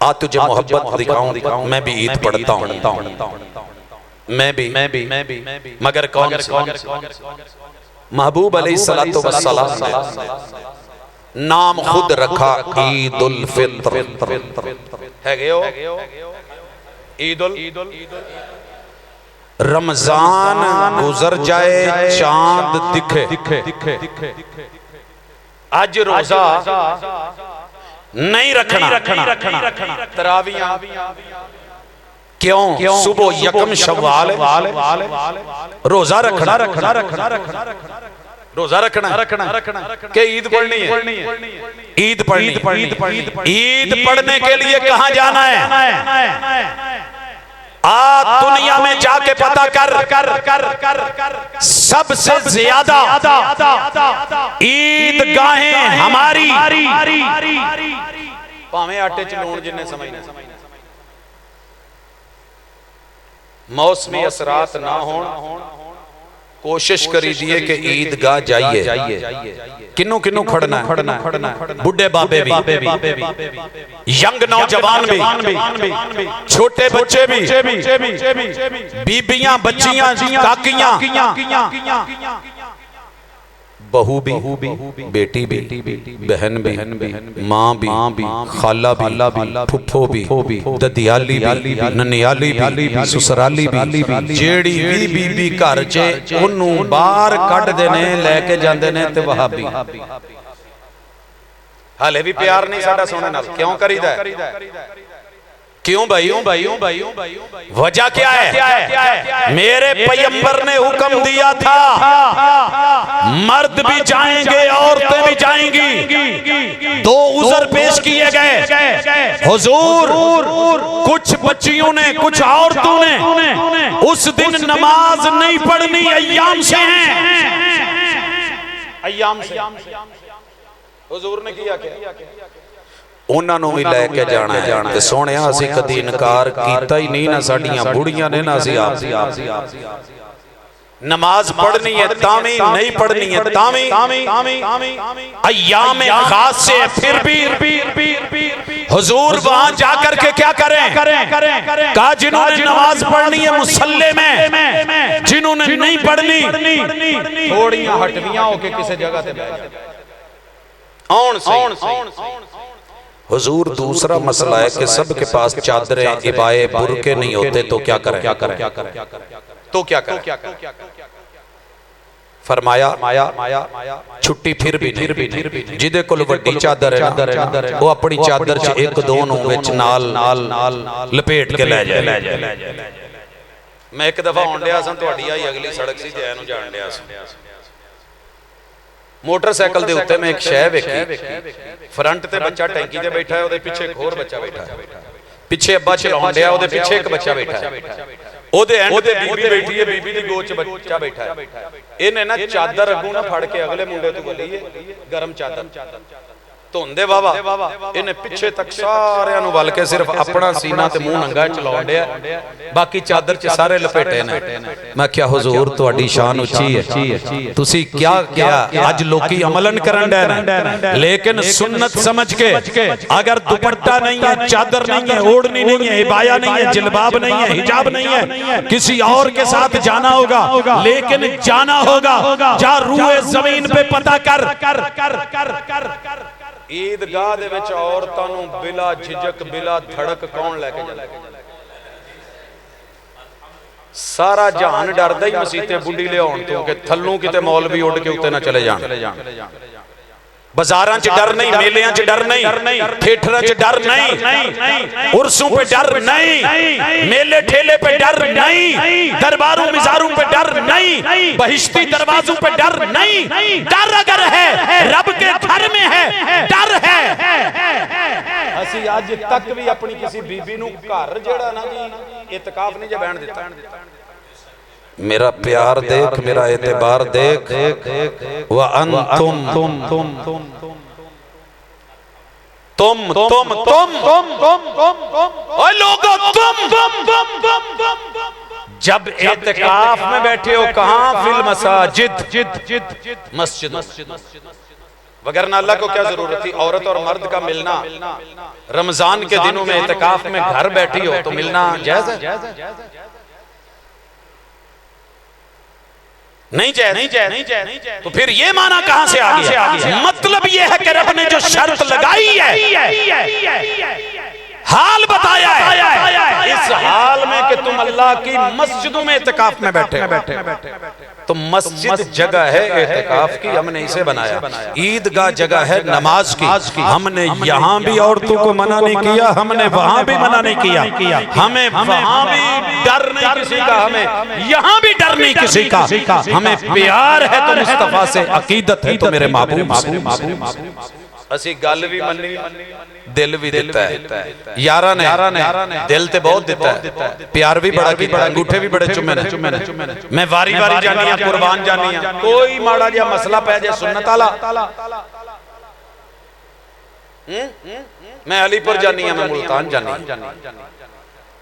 C: आ तुझे मोहब्बत दिखाऊं, मैं भी ईद पढ़ता हूं, मैं भी, मगर कौन सी? महबूब अलैहिस्सलातु वस्सलाम ने नाम खुद रखा ईद उल फितर है गए हो। ईद उल रमजान गुजर जाए, चांद दिखे, आज रोजा नहीं रखना, तरावियां क्यों? सुबह यकम शव्वाल रोजा रखना, रोजा रखना के ईद पढ़नी है, ईद पढ़नी। ईद पढ़ने के लिए कहां जाना है? दुनिया में जाके पता कर, सबसे ज्यादा ईद गाहें हमारी, भावें आटे च लूण जिन्ने समझना, मौसमी असरात ना होण, कोशिश करी दिए कि ईदगाह जाइए। किन्नू किन्नू खड़ना, बुढ़े बाबे भी, यंग नौजवान भी, छोटे बच्चे भी, बीबियां, बच्चियां, काकियां, बहू भी, बेटी भी, बहन भी, माँ भी, खाला भी, फुफो भी, ददियाली भी, ननियाली भी, ससुराली भी, जेड़ी भी बीबी घर च ओनू बाहर कढ देने लेके जांदे ने ते वहाबी। हाले भी प्यार नहीं साडा सोने नाल, क्यों करीदा है? क्यों भाई? वजह क्या है? मेरे पैगंबर ने हुक्म दिया था मर्द भी जाएंगे, औरतें भी जाएंगी। दो उज़र पेश किए गए, हुजूर कुछ बच्चियों ने, कुछ औरतों ने उस दिन नमाज नहीं पढ़नी, अय्याम से हैं, अय्याम से। हुजूर ने किया क्या? उन्होंने भी लैके जाना है ते सोहणिया असीं कदी इनकार कीता ही नहीं, ना साडियां बुढ़ियां ने, ना असीं आप। नमाज पढ़नी है तामी, नहीं पढ़नी है तामी, अय्याम खास से फिर भी हुजूर वहां जाकर के क्या करें? कहा जिन्होंने नमाज पढ़नी है मुसल्ले में, जिन्होंने नहीं पढ़नी थोड़ियां हटवियां होके किसी जगह ते बैठ जाओ। हुजूर दूसरा मसला है कि सबके पास चादरें इबाए बुरके नहीं होते तो क्या करें, तो क्या करें? फरमाया छुट्टी फिर भी नहीं, जिदे कोल वड्डी चादर है वो अपनी चादर च एक दो नूं विच नाल लपेट के ले जाए। मैं एक दफा आउण डिया सां, तुहाडी आई अगली सड़क सी ते एनू जाण डिया सां, मोटरसाइकिल दे उत्ते मैं एक शय वेखी, फ्रंट ते बच्चा टैंकी ते बैठा है, ओदे पीछे एक होर बच्चा बैठा है, पिछे अब्बा चलाउण डिया, ओदे पीछे एक बच्चा बैठा है, ओदे एंड ते बीबी बैठी है, बीबी दी गोद च बच्चा बैठा है। इहने ना चादर अगू ना फड़ के अगले मुंडे तो गली है गरम चादर धोंदे बाबा, इन्हें पिछे तक सारियां नूं वल के सिर्फ अपना सीना ते मुंह नंगा चलाउण डिया, बाकी चादर च सारे लपेटे ने। मैं क्या हुजूर तुहाडी शान उच्ची है, तुसी क्या किया? अज लोकी अमलन करन दे ने, लेकिन सुन्नत समझ के अगर दुपट्टा नहीं है, चादर नहीं है, ओढ़नी नहीं है, इबाया नहीं है, जिलबाब नहीं है, हिजाब नहीं है, किसी और के साथ जाना होगा, लेकिन जाना होगा जा रूए जमीन पे पता कर ईदगाह दे विच औरतां नूं बिला झिझक बिला धड़क कौन लेके जांदा? सारा जहान डरदा ही मसीते बुढ़ी लियाउण तो कि थल्लों किते मौलवी उड़ के उत्ते ना चले जाण। बाजारां च डर नहीं, मेलियां च डर नहीं, थिएटरां च डर नहीं, उर्सों पे डर नहीं, मेले ठेले पे डर नहीं, दरबारों मिजारों पे डर नहीं, बहिश्ती दरवाजों पे डर नहीं। डर अगर है रब के घर में है, डर है। असी आज तक भी अपनी किसी बीबी नूं घर जेड़ा ना जी इतकाफ नहीं जे बैण दिता। मेरा प्यार देख, मेरा एतबार देख, व अंतुम तुम ओए लोगों जब एतकाफ में बैठे हो कहां? फिल मसाजिद, मस्जिद। वगरना अल्लाह को क्या जरूरत थी? औरत और मर्द का मिलना रमजान के दिनों में एतकाफ में घर बैठी हो तो मिलना जायज है? नहीं जाए। तो फिर ये माना कहां से आ गया? मतलब ये है कि रब ने जो शर्त लगाई है, हाल बताया है, इस हाल में कि तुम अल्लाह की मस्जिदों में इत्तिकाफ में बैठे। तो मस्जिद जगह है इत्तिकाफ की, हमने इसे बनाया। ईदगाह जगह है नमाज की, हमने यहाँ भी औरतों को मना नहीं किया, हमने वहां भी मना नहीं किया। हमें वहां भी डर नहीं किसी का, हमें यहाँ भी डर नहीं किसी का। हमें प्यार है तो मुस्तफा से, अकीदत है तो मेरे महबूब। असी गल भी मन्नी, दिल भी दिता है। यारा ने दिल ते बहुत दिता है, प्यार भी बड़ा कीता, अंगूठे भी बड़े चुमे ने। मैं वारी वारी जानी, कुर्बान जानी, कोई माड़ा जिहा मसला पै जाए सुन्नत आला, मैं अलीपुर जानी, मैं मुल्तान जानी।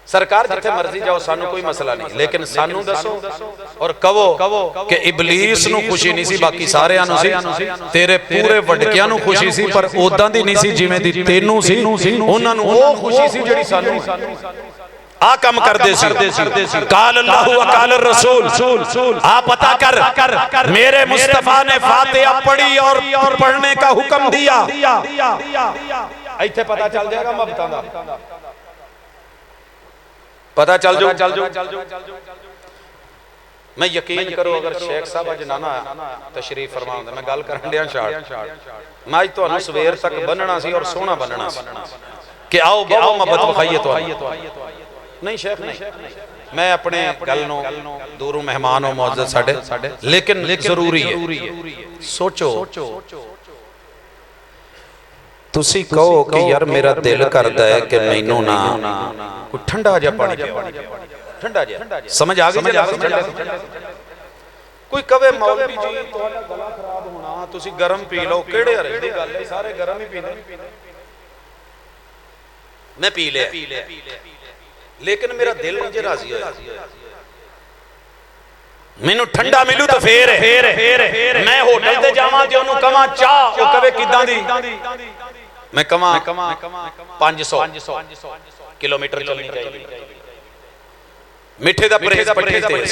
C: सरकार जिथे मर्जी जाओ, सानू कोई मसला नहीं, लेकिन सानू दसो और कहो कि इबलीस नू खुशी नहीं सी, बाकी सारियां नू सी, तेरे पूरे वडकियां नू खुशी सी, पर ओदां दी नहीं सी जिवें दी तेनू सी। उन्हां नू ओ खुशी सी जेड़ी सानू आ कम करदे सी। काल अल्लाह व काल रसूल, आ पता कर मेरे मुस्तफा ने फातिहा पढ़ी और पढ़ने का हुक्म दिया। इत्थे पता चल जाएगा मबतां दा, पता चल जो। मैं यकीन करो अगर शेख साहब अज ना तशरीफ फरमाउंदे, मैं गल करन दिया शार्ट, मैं अज तुहानू सवेर तक बनना सी और सोहना बनना सी कि आओ बहु मोहब्बत विखाइए तो नहीं शेख नहीं, मैं अपने गल नू दूरों मेहमान हो मौजूद साडे, लेकिन जरूरी है सोचो। तुसी कहो कि यार मेरा दिल करदा है कि मैनू ना कोई ठंडा जिहा पानी ठंडा जिहा, समझ आ गई? कोई कवे मौलवी जी तुहाडा गला खराब होना, तुसी गरम पी लो, किहड़े हरे दी गल है, सारे गरम ही पींदे। मैं पी लिया, लेकिन मेरा दिल नहीं जे राजी होया। मैनू ठंडा मिलू तो फिर मैं होटल ते जावां ते ओनू कवां चाह, ओ कवे किदां दी, मैं कवां 500 किलोमीटर चलनी चाहिए, मिठे दा परहेज पट्ठे तेज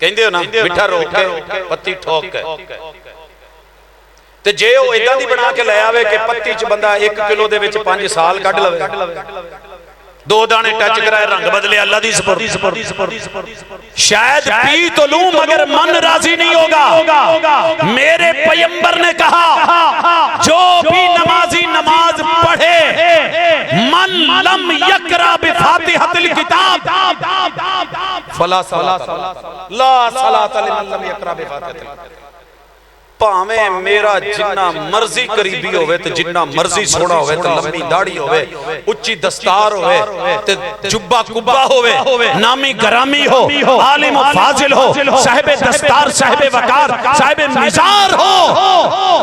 C: कहंदे हो ना, मिठा रोक के पत्ती ठोक के ਤੇ ਜੇ ਉਹ ਇਦਾਂ ਦੀ ਬਣਾ ਕੇ ਲੈ ਆਵੇ ਕਿ ਪੱਤੀ ਚ ਬੰਦਾ 1 ਕਿਲੋ ਦੇ ਵਿੱਚ 5 ਸਾਲ ਕੱਢ ਲਵੇ, 2 दाने टच कराए रंग बदले, अल्लाह दी सुपुर्द। शायद पी तो लूं मगर मन राजी नहीं होगा। मेरे पैगंबर ने कहा जो भी नमाजी नमाज पढ़े मन लम यकरा बिफातिहतिल किताब फला सलात ला सलात लिमन लम यकरा बिफातिहतिल। भावें मेरा जिन्ना मर्जी करीबी होवे ते जिन्ना मर्जी सोहना होवे ते लंबी दाढ़ी होवे, उच्ची दस्तार होवे ते जुब्बा कुब्बा होवे, नामी गरामी हो, आलिम फाजिल हो, साहिब दस्तार, साहिब वकार, साहिब मिजार हो,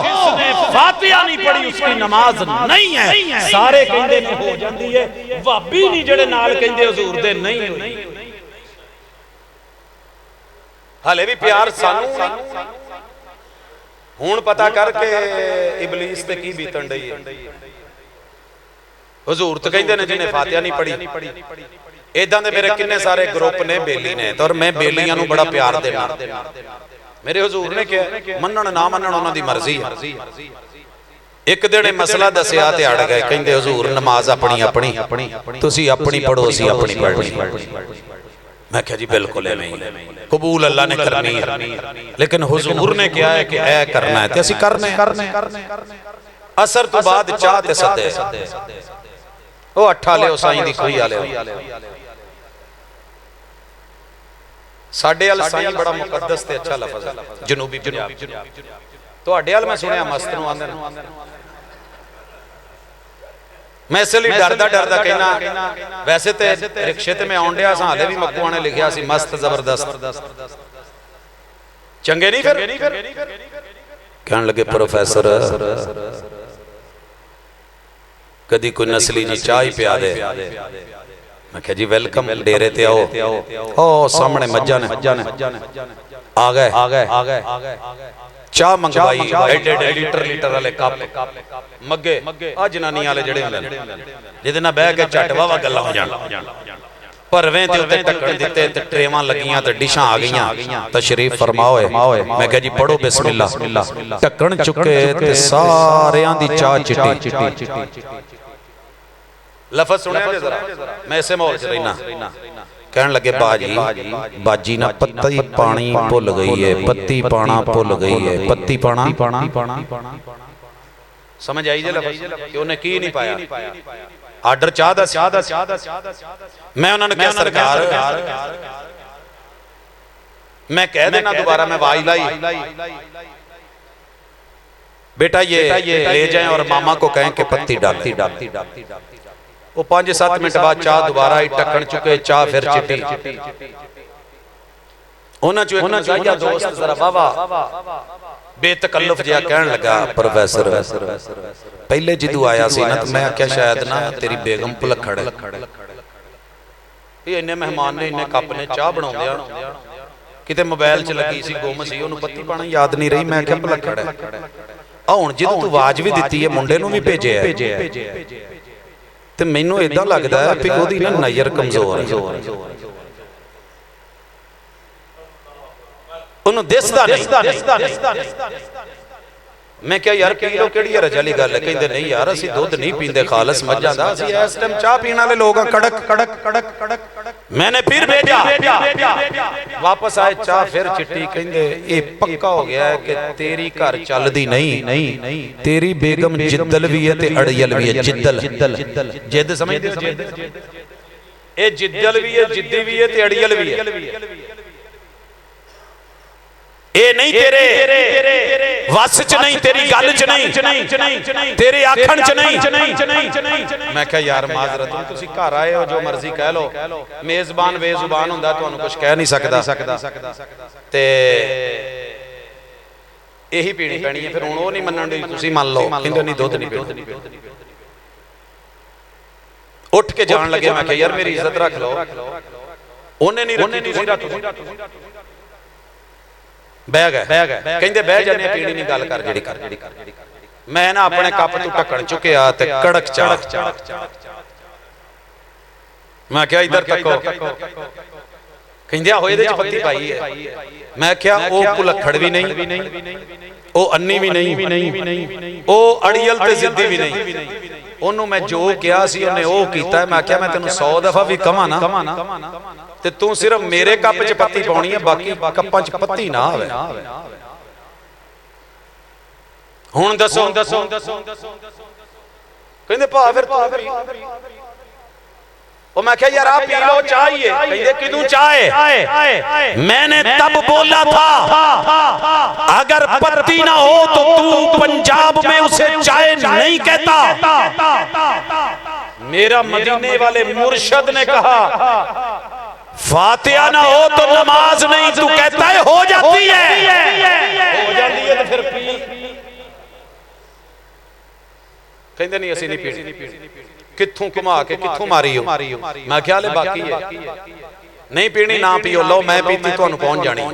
C: जिसने फातिहा नहीं पढ़ी उसकी नमाज नहीं है। सारे कहंदे ने हो जांदी है, भाबी नहीं जेड़े नाल कहंदे हुजूर दे नहीं होई। हले भी प्यार सानू हुण पता करके इबलीस ते की बीतन डई है। हुजूर तो कहंदे ने जिन्हें फातिहा नहीं पढ़ी। इदां दे मेरे किन्ने सारे ग्रुप ने बेली ने, और मैं बेलियां नूं बड़ा प्यार देना। मेरे हुजूर ने कहा मनण ना मनण उन्हां दी मर्जी है। एक दिन मसला दसिया ते अड़ गए, कहंदे हुजूर नमाज अपनी अपनी तुसी अपनी पढ़ो असीं अपनी पढ़नी। मैं कहा जी बिल्कुल नहीं, कबूल अल्लाह ने करनी है, लेकिन हुजूर ने क्या है कि ऐ करना है ते असीं करने। असर तो बाद चाह ते सदे ओ अठा लियो साईं दी खोई आ लियो। साडे अल साईं बड़ा मुकद्दस ते अच्छा लफ्ज़ है, जनूबी पंजाब। तुहाडे अल मैं सुनिया मस्त नूं आंदे ने। मैं इसलिए डरदा कहना, वैसे तो रिक्शे ते मैं आउण डिया सां, हाले भी मक्कूआं ने लिखिया सी मस्त जबरदस्त। चंगे नहीं फिर कहण लगे प्रोफेसर कदी कोई नस्ली जी चाह ही पिया दे। मैं कहा जी वेलकम, डेरे ते आओ। ओ सामने मज्जां ने आ गए चाह मंगवाई, एडे लीटर वाले कप मग्गे आ जनानी वाले जेड़े हुंदे ने जिहदे नाल बह के झट वावा गल्लां हो जाण। भरवें ते उत्ते ढक्कन दित्ते ते ट्रेवां लगियां ते डिशां आ गईयां। तशरीफ फरमाओ। मैं कहा जी पढ़ो बिस्मिल्लाह। ढक्कन चुके ते सारियां दी चाह चिट्टी। लफ्ज़ सुनिया जे जरा, मैं इसे माहौल च रहना। कहन लगे बाजी ना पत्ती पानी भुल गई है, पत्ती पाना भुल गई है, पत्ती पाना। समझ आई जे लफ्ज़ कि उन्हें की नहीं पाया। आर्डर चाह दा। मैं उन्होंने कहा सरकार मैं कह देना दोबारा, मैं आवाज लाई बेटा ये ले जाएं और मामा को कहें कि पत्ती डालती। वो 5-7 मिनट बाद चाह दोबारा ही ढक्कन चुके, चाह फिर चिट्टी। दोस्त जरा बाबा बेतकल्लुफ जिहा कहन लगा प्रोफेसर पहले जदों आया सी ना, तो मैं आख्या शायद ना तेरी बेगम भुलक्खड़ है। इन्ने मेहमान ने इन्ने कप ने चाह बनाउंदे आ, किते मोबाइल च लगी सी गुम सी, ओनू पत्ती पाना याद नहीं रही। मैं आख्या भुलक्खड़ है। हुण जदों तू आवाज भी दित्ती है, मुंडे नूं भी भेजिया ते मैनूं इदां लगदा है कि ओहदी ना नज़र कमजोर है, उन्होंने दिसदा नहीं। मैं क्या यार पी लो केड़ी रज वाली गल है? कहंदे नहीं यार असीं दुध नहीं पींदे खालस मज्जां दा, असीं इस टाइम चाह पीण वाले लोग हां। कड़क कड़क कड़क कड़क मैंने फिर भेजा, वापस आए चाह फिर चिट्टी। कहंदे ये पक्का हो गया है कि तेरी घर चलदी नहीं, तेरी बेगम जिद्दल भी है ते अड़ियल भी है। जिद्दल जिद समझदे हो? ये जिद्दल भी है, जिद्दी भी है ते अड़ियल भी है। ए नहीं तेरे वस च नहीं, तेरी गल च नहीं, तेरे आखण च नहीं। मैं क्या यार माजरत हूं, तुसी घर आए हो जो मर्जी कह लो, मेजबान बेजुबान हुंदा तुहानू कुछ कह नहीं सकदा ते यही पीनी पैनी है। फिर हुण ओह नहीं मनण दी, तुसी मान लो कहंदे नहीं दुध नहीं पीना। उठ के जान लगे। मैं क्या यार मेरी इज्जत रख लो, ओने नहीं रखी, बह गए। कहंदे बह जाने पीड़ी नहीं गल कर जेड़ी कर। मैं ना अपने कप तू ढक्कन चुकिया ते कड़क चाह। मैं क्या इधर तको? कहंदे आहो इहदे च पत्ती पाई है। मैं क्या ओ भुलक्खड़ भी नहीं ਉਹ ਅੰਨੀ ਵੀ ਨਹੀਂ, ਉਹ ਅੜੀਅਲ ਤੇ ਜ਼ਿੱਦੀ ਵੀ ਨਹੀਂ। ਉਹਨੂੰ ਮੈਂ ਜੋ ਕਿਹਾ ਸੀ ਉਹਨੇ ਉਹ ਕੀਤਾ। ਮੈਂ ਆਖਿਆ ਮੈਂ ਤੈਨੂੰ 100 ਦਫਾ ਵੀ ਕਹਾਂ ਨਾ ਤੇ ਤੂੰ ਸਿਰਫ ਮੇਰੇ ਕੱਪ 'ਚ ਪੱਤੀ ਪਾਉਣੀ ਹੈ, ਬਾਕੀ ਕੱਪਾਂ 'ਚ ਪੱਤੀ ਨਾ ਆਵੇ। ਹੁਣ ਦੱਸੋ ਕਹਿੰਦੇ ਭਾ ਫਿਰ ਉਹ मैं क्या यार आप पी लो चाहिए। कहते किदू चाय? मैंने तब बोला था अगर पत्ती ना हो तो तू पंजाब में उसे चाय नहीं कहता। मेरा मदीने वाले मुर्शद ने कहा फातिहा ना हो तो नमाज नहीं, तू कहता है हो जाती है तो फिर पी। कहते नहीं असी नहीं पीनी। कित्थों घुमा के कित्थों मारी हो? मैं ख्याल है बाकी है नहीं पीनी ना पियो। लो मैं पीती तुहानू पहुंच जानी।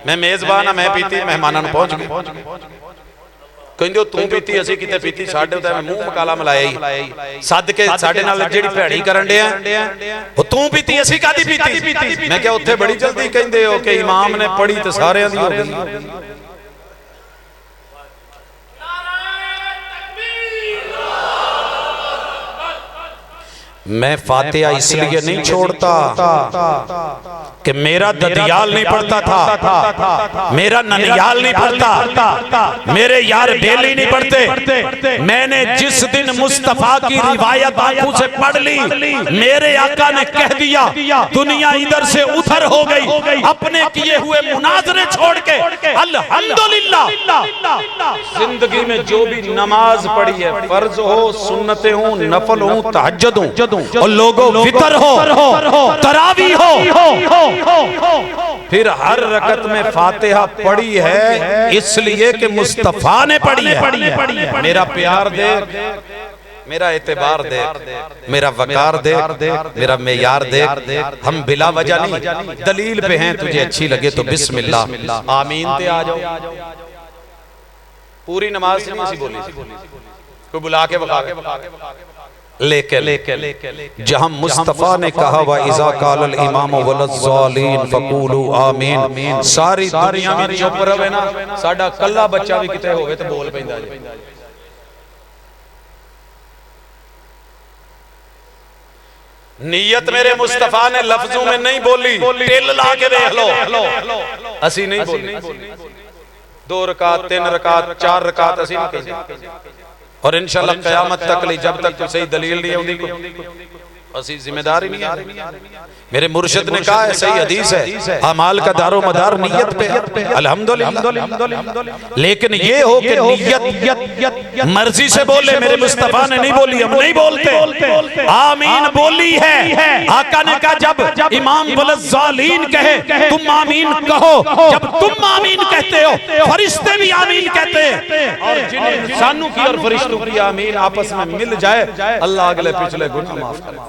C: मैं मेजबान हाँ, मैं पीती मेहमानां नू पहुंच गई। कहंदे तू पीती असी किते पीती, साडे ते मूंह मकाला मिलाया ही सद के साडे नाल जेड़ी भैड़ी करन दे ओ तू पीती असी कादी पीती। मैं क्या उत्थे बड़ी जल्दी कहंदे हो कि इमाम ने पढ़ी ते सारियां दी हो गई। मैं फातिहा इसलिए नहीं छोड़ता कि मेरा ददियाल नहीं पढ़ता था, मेरा ननियाल नहीं पढ़ता, मेरे यार बेली नहीं पढ़ते। मैंने जिस दिन मुस्तफा की रिवायत आंखों से पढ़ ली, मेरे आका ने कह दिया दुनिया इधर से उधर हो गई। अपने किए हुए मुनाजरे छोड़ के अल्हम्दुलिल्लाह जिंदगी में जो भी नमाज पढ़ी है, फर्ज हो, सुन्नतें हो, नफल हो, तहज्जुद हो और लोगों वितर हो, तरावी हो, फिर हर रकत में फातिहा पढ़ी है इसलिए कि मुस्तफा ने पढ़ी है। मेरा प्यार देख, मेरा एतबार देख, मेरा वकार देख, मेरा मेयार देख। हम बिला वजह नहीं, दलील पे हैं। तुझे अच्छी लगे तो बिस्मिल्लाह आमीन ते आ जाओ। पूरी नमाज नहीं ऐसी बोली, कोई बुला के बता के लेके जहां मुस्तफा ने कहा व इज़ा कालल इमाम वलज़्ज़ालीन फ़क़ूलू आमीन, सारी दुनिया में चुप रहे ना, साडा कल्ला बच्चा भी किते होवे तो बोल पैंदा जी। नीयत मेरे मुस्तफा ने लफ्जों में नहीं बोली, टिल ला के देख लो, असी नहीं बोली। 2 रकात 3 रकात 4 रकात असी नहीं कहते। और इंशाअल्लाह क़यामत तक ली जब तक तू सही दलील नहीं आउंदी असी जिम्मेदारी नहीं है। मेरे मुर्शिद ने कहा है, सही हदीस है, अमाल का दारो मदार नियत पे है। अल्हम्दुलिल्लाह। लेकिन ये हो कि नियत मर्जी से बोले, मेरे मुस्तफा ने नहीं बोली, हम नहीं बोलते। आमीन बोली है। आका ने कहा जब इमाम वलज़्ज़ालीन कहे तुम आमीन कहो, जब तुम आमीन कहते हो फरिश्ते भी आमीन कहते हैं। और जिन्हें इंसानों की और फरिश्तों की आमीन आपस में मिल जाए, अल्लाह अगले पिछले गुनाह माफ करे।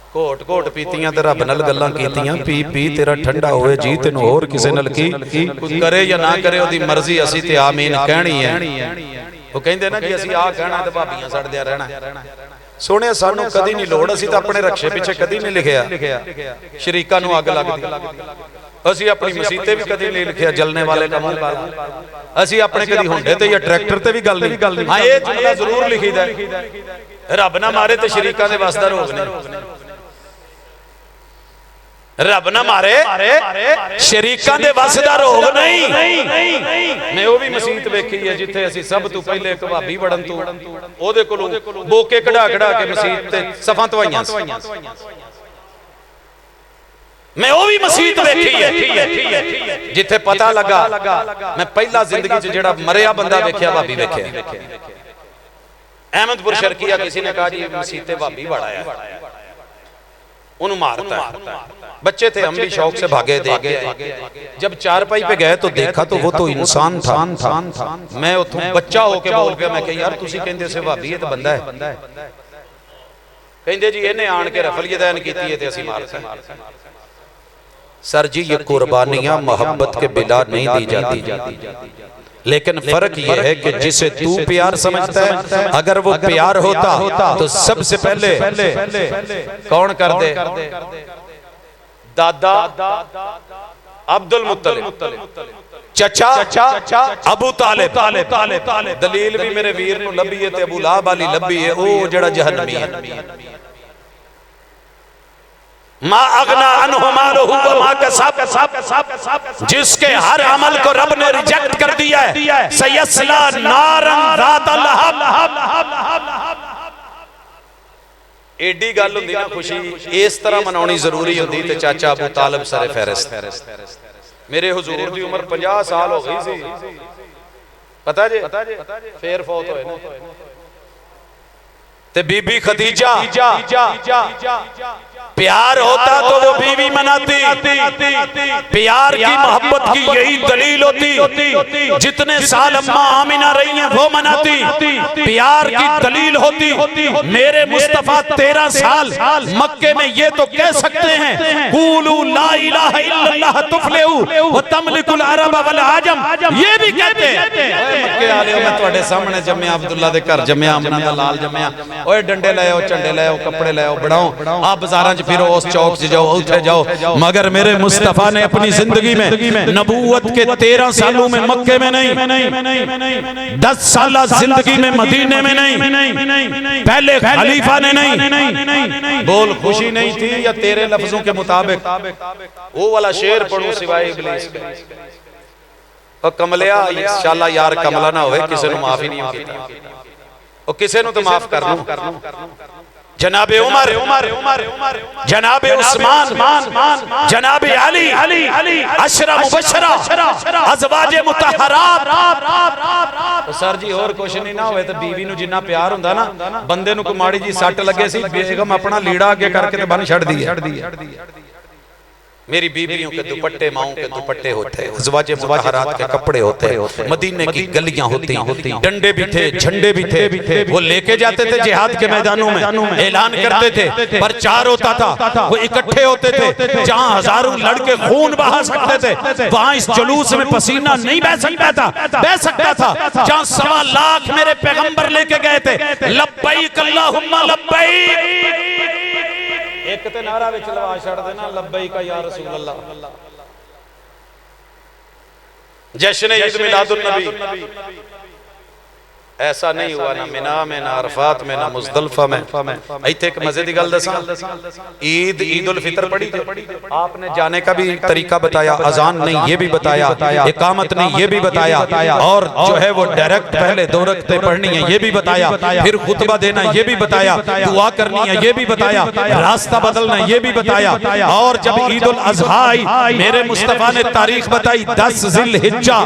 C: कोट कोट पीतियां ते रब नाल गल्लां कीतियां, पी पी तेरा ठंडा होए जी, तेनू होर किसे नाल की करे या ना करे ओदी मर्जी, असी ते आमीन कहनी है। वो कहंदे ना जी असी आ कहना ते भाबियां सड़दियां रहना। सोने सानू कदी नहीं लोड़, असी तां अपने रक्षे पीछे कदी नहीं लिखिया शरीकां नू अग लगदी। असी अपनी मसीते भी कदी नहीं लिखिया जलने वाले का मुंह कर। असी अपने कदी हुंडे ते या ट्रैक्टर ते भी गल नहीं। हां ये जुमला जरूर लिखीदा रब ना मारे ते शरीकां दे वस दा रोग नहीं। रब ना मारे शरीकां दे वस दा रोग नहीं। मैं वो भी मसीत वेखी है जिथे असी सब तू पहले एक भाभी वड़न तू ओदे कोलों बोके कढ़ा कढ़ा के मसीत ते सफां धवाइयां। मैं वो भी मसीत वेखी है जिथे पता लगा मैं पहला जिंदगी च जेड़ा मरिया बंदा वेखिया भाभी वेखिया। अहमदपुर शर्किया किसी ने कहा जी मसीते भाभी बड़ा है, उन्हें मारता है। बच्चे थे हम भी शौक से भागे देखे। जब चारपाई पे गए तो देखा तो वो तो इंसान था। मैं उठूं बच्चा होके बोल गया, मैं कहा यार तुसी कहंदे से भाभी ये तो बंदा है। कहंदे जी इन्हें आन के रफलियदैन कीती है ते असीं मारते। सर जी ये कुर्बानियां मोहब्बत के बिला नहीं दी जाती, लेकिन फर्क यह है कि जिसे तू प्यार समझता है अगर वो प्यार होता तो सबसे पहले कौन कर दे? दादा अब्दुल मुत्तलिब चचा अबू तालिब दलील भी मेरे वीर नूं लभी है ते अबू लाहब वाली लभी है, ओ जेड़ा जहन्नमी है। मा अगना अनहु मालुहु व मा कसब, जिसके हर अमल को रब ने रिजेक्ट कर दिया है। सयस्ला नारन ज़ात लहब। एडी गल हुंदी ना खुशी इस तरह मनाउणी जरूरी हुंदी ते चाचा अबू तालिब सरे फहरिस्त। मेरे हुजूर दी उम्र 50 साल हो गई सी, पता जे फिर फौत होए ना। ते बीबी खदीजा प्यार होता तो वो बीवी मनाती, प्यार की मोहब्बत की यही दलील होती। जितने साल अम्मा आमिना रही हैं वो मनाती, प्यार की दलील होती। मेरे मुस्तफा 13 साल मक्के में ये तो कह सकते हैं कूलू ला इलाहा इल्लल्लाह तुफलिहू व तमलिकुल अरब वल आजम, ये भी कहते हैं। मक्के वाले मैं तुम्हारे सामने जम्मिया अब्दुल्ला दे घर जम्मिया आमना दा लाल जम्मिया, ओए डंडे ले आओ झंडे ले आओ कपड़े ले आओ बढ़ाओ, आप बाजारां च फिरो उस चौक से जाओ उठे जाओ। मगर मेरे मुस्तफा ने अपनी जिंदगी में नबूवत के 13 सालों में मक्के में नहीं, 10 साल जिंदगी में मदीने में नहीं, पहले खलीफा ने नहीं। बोल खुशी नहीं थी या तेरे लफ्जों के मुताबिक? वो वाला शेर पढ़ो सिवाय इब्लीस के। और कमलिया इंशाअल्लाह यार कमला ना होवे, किसी को माफ ही नहीं होगी और किसी को तो माफ कर लूं। जनाबे उमर, जनाबे उस्मान, जनाबे अली, अशरा मुबशरा, अज़वाजे मुतहरात। तो सर जी और कुछ नहीं ना होए तो बीवी नूं जिन्ना प्यार हुंदा ना, बंदे नूं कोई माड़ी जी सट लगे सी बेगम अपना लीड़ा अगे करके ते बन छड़ दी। मेरी बीवियों के दुपट्टे माओं के दुपट्टे होते, ज़वाजे मुतहरात के कपड़े होते, मदीने की गलियां होती, डंडे भी थे झंडे भी थे, वो लेके जाते थे जिहाद के मैदानों में, ऐलान करते थे, प्रचार होता था, वो इकट्ठे होते थे। जहां हजारों लड़के खून बहा सकते थे वहां इस जुलूस में पसीना नहीं बह सकता था। जहां 1.25 लाख मेरे पैगंबर लेके गए थे, लब्बैक अल्लाहुम्मा लब्बैक, एक ते नारा विच लवा छड़ देना लब्बैक या रसूल अल्लाह। जश्न ईद मिलादुन नबी ऐसा नहीं हुआ ना मिना में ना अरफात में ना मुज़दलिफा में। इत्थे एक मजे दी गल दसां, ईद उल फितर पढ़ी आपने जाने का भी तरीका बताया, अजान नहीं ये भी बताया, इकामत नहीं ये भी बताया, और जो है वो डायरेक्ट पहले 2 रकअतें पढ़नी है ये भी बताया, फिर खुतबा देना ये भी बताया, दुआ करनी है ये भी बताया, रास्ता बदलना ये भी बताया। और जब ईद उल अज़हा आई मेरे मुस्तफा ने तारीख बताई, 10 ज़िलहिज्जा,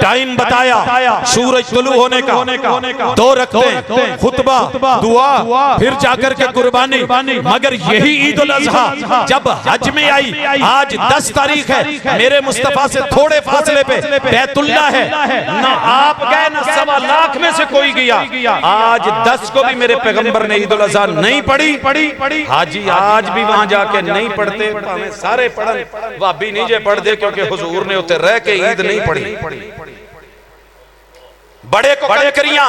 C: टाइम बताया सूरज तुलू होने का, 2 रकअतें, खुतबा, दुआ, फिर जाकर के कुर्बानी। मगर यही ईद उल अज़हा जब हज में आई, आज 10 तारीख है, मेरे मुस्तफा से थोड़े फासले पे बैतुल्लाह है, ना आप गए ना 1.25 लाख में से कोई गया। आज 10 को भी मेरे पैगंबर ने ईद उल अज़हा नहीं पढ़ी। हाजी आज भी वहां जाके नहीं पढ़ते, भावें सारे पढ़न, भाभी नहीं जे पढ़ते क्योंकि हुजूर ने उत्ते रह के ईद नहीं पढ़ी। बड़े को करियां,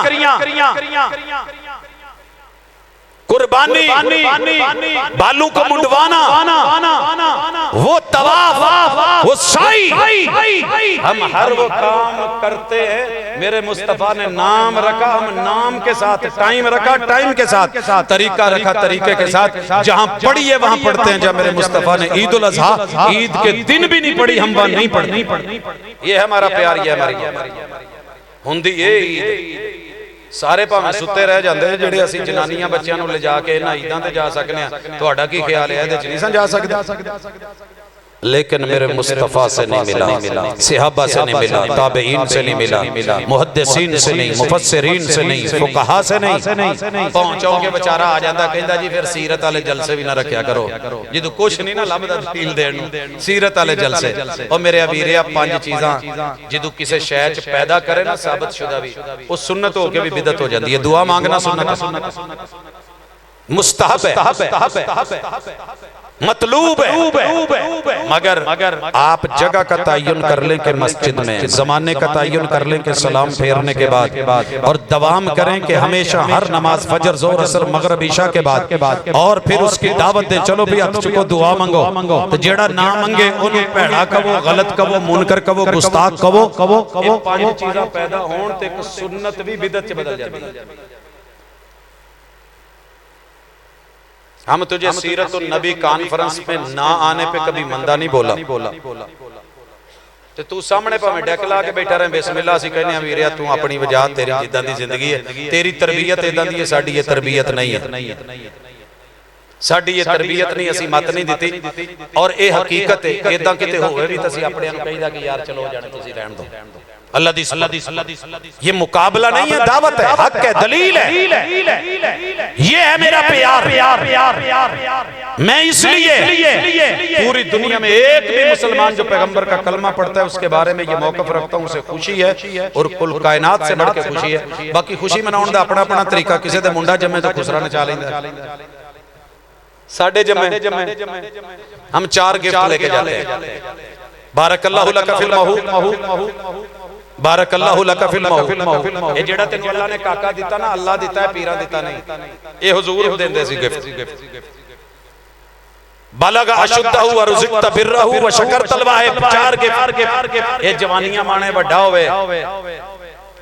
C: कुर्बानी, बालू को मुंडवाना, वो तवाफ, वो साई, हम हर वो काम करते हैं। मेरे मुस्तफा ने नाम रखा, हम नाम के साथ, टाइम रखा टाइम के साथ, तरीका रखा तरीके के साथ। जहां पढ़ी है वहां पढ़ते हैं। जब मेरे मुस्तफा ने ईद उल अज़हा ईद के दिन भी नहीं पढ़ी, हम वहां नहीं पढ़ते। ये हमारा प्यार, ये हमारी हुंदी ये सारे भावें सुते रह जाते हैं जेडे असीं जनानियां बच्चों को ले जाके इन्हां ईदां ते जा सकने आ। तुहाडा की ख्याल है इहदे च नहीं जा सकदे? लेकिन मेरे मुस्तफा से नहीं मिला, सहाबा से नहीं मिला, ताबईन से नहीं मिला, मुहद्दिसीन से नहीं, मुफस्सिरीन से नहीं, फुकहा से नहीं। पहुंचोगे बेचारा आ जाता कहंदा जी फिर सीरत वाले जलसे भी ना रखा करो, जो कुछ नहीं ना लभदा दलील देण नूं, सीरत वाले जलसे। और मेरे वीरे 5 चीज़ां जो किसी शै च पैदा करे ना साबित शुदा भी, वो सुन्नत होके भी बिदअत हो जाती है। दुआ मांगना सुन्नत, मुस्तहब है, मतलूब है, मगर आप जगह का तयन कर लें कि मस्जिद में, जमाने का तयन कर लें कि सलाम फेरने के बाद, और दवाम करें कि हमेशा हर नमाज फजर जोर असर मगरिब इशा के बाद, और फिर उसकी दावत दे, चलो भी अख चुको दुआ मंगो, तो जेड़ा ना मंगे उन्हें भैड़ा कवो, गलत कवो, मुनकर कवो, गुस्ताख कवो, पांच चीज़ां पैदा होण ते एक सुन्नत भी बिदअत च बदल जाती है। हम तुझे सीरत नबी कॉन्फ्रेंस पे ना आने पे कभी मंदा नहीं बोला, तो तू सामने भावें डेक ला के बैठा रहे बिस्मिल्लाह सी कहने वीरिया तू अपनी वजह तेरी जिद्दां दी जिंदगी है, तेरी तरबियत इदां दी है, साडी ये तरबियत नहीं है, साडी ये तरबियत नहीं, असी मत नहीं दी, और ये हकीकत है। इदां किते होवे भी तां असी अपने नूं कहीदा कि यार चलो जाने तुसीं रहण दो, अल्लाह दी ये मुकाबला नहीं है, दावत है, हक है, दलील है। ये है मेरा प्यार। मैं इसलिए पूरी दुनिया में एक भी मुसलमान जो पैगंबर का कलमा पढ़ता है उसके बारे में ये मौकफ रखता हूं, उसे खुशी है और कुल कायनात से बढ़ के खुशी है। बाकी खुशी मनाउण दा अपना अपना तरीका, किसी दे मुंडा जम्मे तो खुसरा नचा लैंदा, साडे जम्मे हम 4 गिफ्ट लेके जाते हैं। बारकल्लाहु लका फिल महू, बारकल्लाहु लका फिल महू। ये जेड़ा तेन अल्लाह ने काका दिता ना, अल्लाह दिता है, पीरा दिता नहीं, ये हुजूर देंदे सी गिफ्ट। बलगा अशुद्धहु व रुज़िक़्ता बिर्रहु व शकरतल वाहिब, 4 गिफ्ट। ये जवानियां माने बड़ा होवे,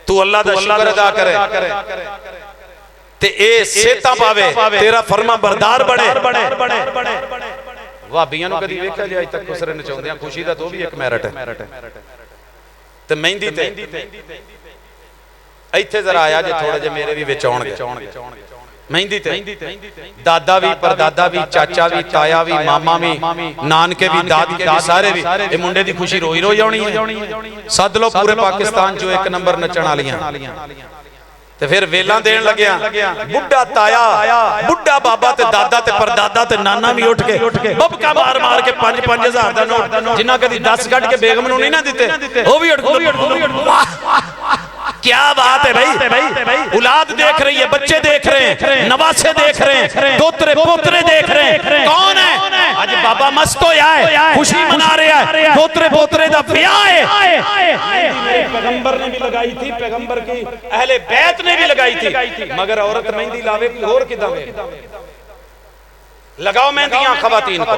C: तू अल्लाह दा शुक्र अदा करे ते ए सेता पावे, तेरा फरमा बरदार बने। भाबियां नूं कदी वेखिया जे अज तक खुसरे नचाउंदियां, खुशी दा तो भी एक मैरिट है। ते मेहंदी ते इत्थे जरा आया जे थोड़े जे मेरे भी विच आउणगे। मेहंदी ते दादा भी, परदादा भी, चाचा भी, ताया भी, मामा भी, नानके भी, दादी भी, सारे भी। ये मुंडे दी खुशी रोई रोई आउणी है। सद लो पूरे पाकिस्तान चो 1 नंबर नचण वालियां, ते फिर वेला देन लग्या, बुढ़ा ताया, बुढ़ा बाबा ते दादा ते परदादा ते नाना भी उठ के बबका मार मार के 5-5 हज़ार दा नोट, जिन्ना कदी 10 कट के बेगम नूं नहीं ना दिते, वो भी उठ। क्या बात है भाई, औलाद देख रही है, बच्चे देख रहे हैं, नवासे देख रहे हैं, दोतरे पोतरे देख रहे हैं। कौन है आज बाबा मस्त होया है, खुशी मना रहा है, दोतरे पोतरे दा ब्याह है। पैगंबर ने भी लगाई थी, पैगंबर की अहले बैत ने भी लगाई थी, मगर औरत मेहंदी लावे कोई और किदां लगाओ मेहंदियां खवातीन को,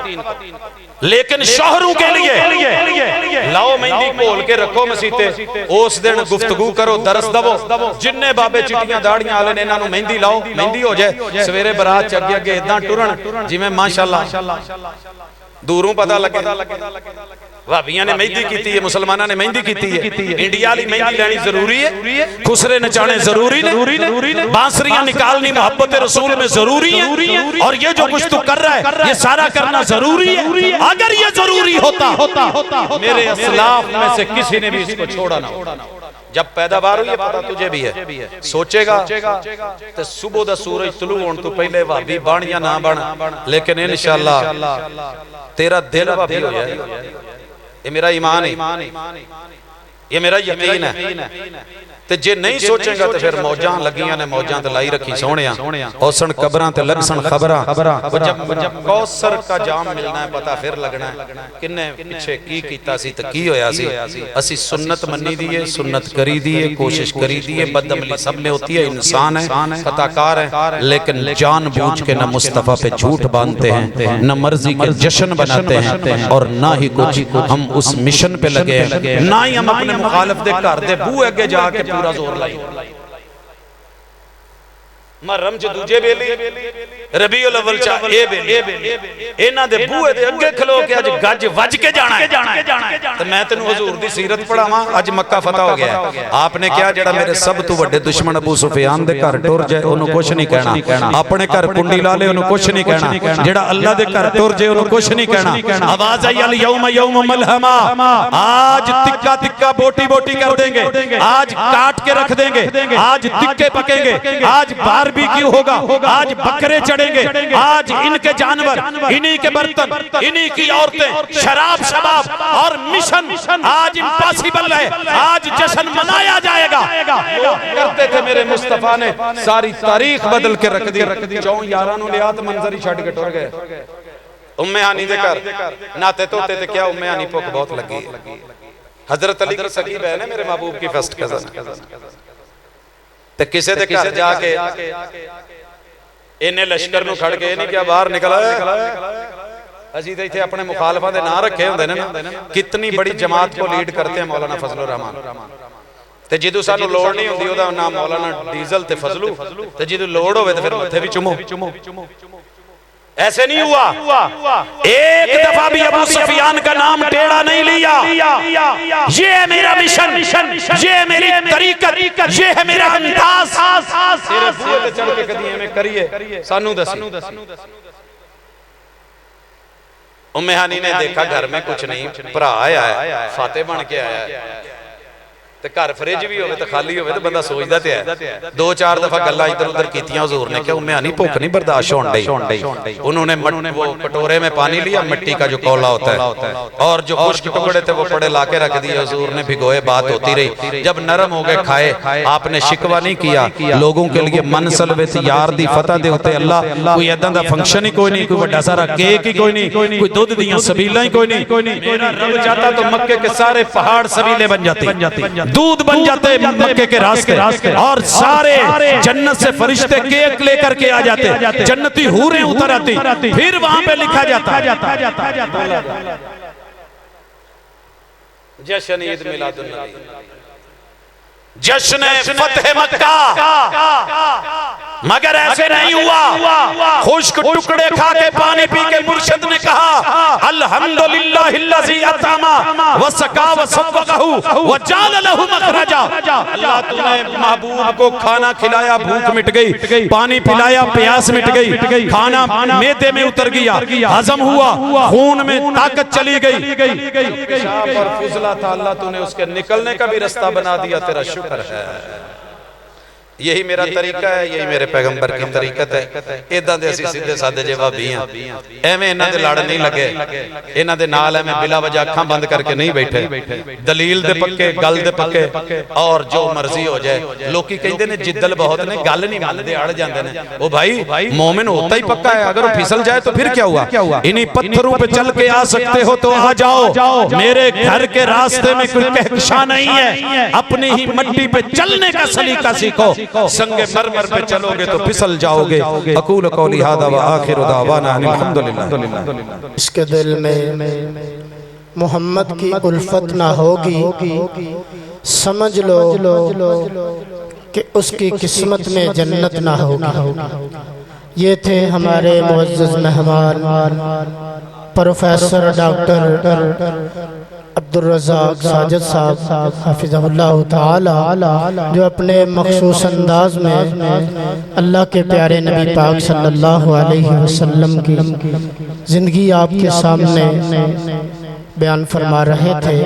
C: लेकिन शौहरों के लिए लाओ मेहंदी घोल के रखो मसीते। उस दिन गुफ्तगू करो, दरस दवो, जिन्ने बाबे चिट्टियां दाड़ियां वाले ने इन्हां नूं मेहंदी लाओ, मेहंदी हो जाए। सवेरे बरात च अगे अगे इदां टुरन जिवें माशाअल्लाह दूरों पता लगे। भाबियां ने मेहंदी की है, मुसलमाना ने मेहंदी की है। इंडिया वाली मेहंदी लेनी जरूरी है, खुसरे नचाने जरूरी है, बांसुरियां निकालनी मोहब्बत रसूल में जरूरी है, और ये जो कुछ तू कर रहा है ये सारा करना जरूरी है। अगर ये जरूरी होता मेरे असलाफ में से किसी ने भी इसको छोड़ा ना। जब पैदावार हुई है, पता तुझे भी है, सोचेगा तो सुबह दा सूरज तुलू होने तो पहले भाभी बन या ना बन, लेकिन इंशाअल्लाह तेरा दिल भाभी हो जाए। ये मेरा ईमान है, ये मेरा यकीन है। ते जे नहीं सोचेगा तो फिर मौजां लगियां ने, मौजां ते लाई रखी सोहणिया, औसन कबरां ते लगसन खबरां। जब कौसर का जाम मिलना है पता फिर लगना है किन्ने पिछे की कीता सी ते की होया सी। असी सुन्नत मन्नी दी है, सुन्नत करी दी है, कोशिश करी दी है। बदअमली सब में होती है, इंसान है, खताकार है, लेकिन जानबूझ के न मुस्तफा पे झूठ बांधते हैं, न मर्जी के जश्न बनाते हैं, और ना ही कुछ हम उस मिशन पे लगे हैं, ना ही हम अपने मुखालिफ दे घर दे बूहे अगे जाके पूरा जोर लाई। मुहर्रम च दूजे बेली, रबीउल अव्वल च ए बेली, इन्हां दे बूहे दे अगे खलो के अज गज वज के जाना है। ते मैं तेनू हुजूर दी सीरत पढ़ावां। अज मक्का फतह हो गया, आपने कहा जेड़ा मेरे सब तो वड्डे दुश्मन अबू सुफियान दे घर टुर जाए ओनू कुछ नहीं कहना, अपने घर कुंडी ला ले ओनू कुछ नहीं कहना, जेड़ा अल्लाह दे घर टुर जाए ओनू कुछ नहीं कहना। आवाज आई अल यौम यौम मलहमा, आज तिक्का तिक्का बोटी बोटी कर देंगे, आज काट के रख देंगे, आज तिक्के पकेंगे, आज बारबेक्यू होगा, आज बकरे चढ़ेंगे, आज इनके जानवर, इन्हीं के बर्तन, इन्हीं की औरतें, शराब शबाब और मिशन आज इम्पॉसिबल है। आज जश्न मनाया जाएगा। करते थे मेरे मुस्तफा ने सारी तारीख बदल के रख दी। 4 यारां नूं लिया तो मंजर ही छड्ड के टुर गए। उम्मे हानी दे घर नाते धोते ते क्या उम्मे हानी भुख बहुत लगी। हजरत अली की सगी बहन है मेरे महबूब की फर्स्ट कजन। ते किसे दे घर जाके इन्हें लश्कर नूं खड़ के नहीं क्या बाहर निकल अजी तो इतने अपने मुखालफा के नाम रखे होंगे ना। कितनी बड़ी जमात को लीड करते हैं मौलाना फजलुर रहमान। ते जिदू सानू लोड़ नहीं होंदी ओदा नाम मौलाना डीजल ते फजलू, ते जिदू लोड़ होवे तो फिर मत्थे भी चुमो। ऐसे नहीं हुआ। एक दफा भी अबू सुफियान का नाम टेढ़ा नहीं लिया। ये है मेरा मिशन, ये है मेरी तरीकत, ये है मेरा अंदाज। सिर्फ बूहे ते चढ़ के कदी एवें करिए सानू दसी। उम्मे हानी ने देखा घर में कुछ नहीं, भरा आया है फाते बन के आया है, ते घर फ्रिज भी होवे तो खाली होवे तो बंदा सोचदा ते है। दो चार दफा गल्लां इधर उधर कीतियां हुजूर ने क्या उम्मे हानी भूख नहीं बर्दाश्त होने दी। उन्होंने वो कटोरे में पानी लिया, मिट्टी का जो कौला होता है, और जो खुश्क टुकड़े थे वो पड़े लाके रख दिए। हुजूर ने भिगोए, बात होती रही। जब नरम हो गए खाए। आपने शिकवा नहीं किया। लोगों के लिए मन सलवित यार दी फतह दे उत्ते अल्लाह कोई इदां दा फंक्शन ही कोई नहीं, कोई बड़ा सारा केक ही कोई नहीं, कोई दुध दियां सबीलां ही कोई नहीं। मेरा रब चाहता तो मक्के के सारे पहाड़ सबीले बन जाते, दूध बन जाते मक्के के रास्ते, और सारे जन्नत से फरिश्ते केक लेकर के आ जाते, जन्नती हूरें उतर आती, फिर वहां पे लिखा जाता जश्न ईद मिलादुन नबी, जश्न फतह मक्का। मगर ऐसे नहीं हुआ। खुश्क टुकड़े खा के पानी पी के मुर्शिद ने कहा अल्हम्दुलिल्लाहिल्लज़ी अतमा व सका व सव्वक़हु व जाल लहु मखरजा। अल्लाह तूने महबूब को खाना खिलाया, भूख मिट गई, पानी पिलाया, प्यास मिट गई, खाना मैदे में उतर गया, हजम हुआ, खून में ताकत चली गई, पेशाब और फुजला था, अल्लाह तूने उसके निकलने का भी रास्ता बना दिया, तेरा शुक्र है। यही मेरा तरीका है, यही मेरे पैगंबर की तरीकत है। इदां दे असीं सीधे सादे जे भाभी हां, एवें इन्हां दे लड़ नहीं लगे, इन्हां दे नाल एवें बिला वजह अखां बंद करके नहीं बैठे। दलील दे पक्के, गल दे पक्के, और जो मर्जी हो जाए। लोकी कहंदे ने जिद्दल बहुत ने, गल नहीं मानदे, अड़ जांदे ने। ओ भाई मोमिन होता ही पक्का है, अगर वो फिसल जाए तो फिर क्या हुआ? इन्हीं पत्थरों पे चल के आ सकते हो तो आ जाओ, मेरे घर के रास्ते में कोई कहकशां नहीं है। अपनी ही मट्टी पे चलने का सलीका सीखो, संगे मरमर पे चलोगे तो फिसल जाओगे। अकूल कौली हादा व आखिरु दावाना अल्हम्दुलिल्लाह।
B: इसके दिल में मोहम्मद की उल्फत ना होगी, समझ लो कि उसकी किस्मत में जन्नत ना होगी। ये थे हमारे मुअज़्ज़ज़ मेहमान प्रोफेसर डॉक्टर अब्दुल रज़ाक साजिद साहब हफ़िज़हुल्लाह ताला, जो अपने मख़सूस अंदाज में अल्लाह के प्यारे नबी पाक सल्लल्लाहु अलैहि वसल्लम की ज़िंदगी आपके सामने बयान फरमा रहे थे।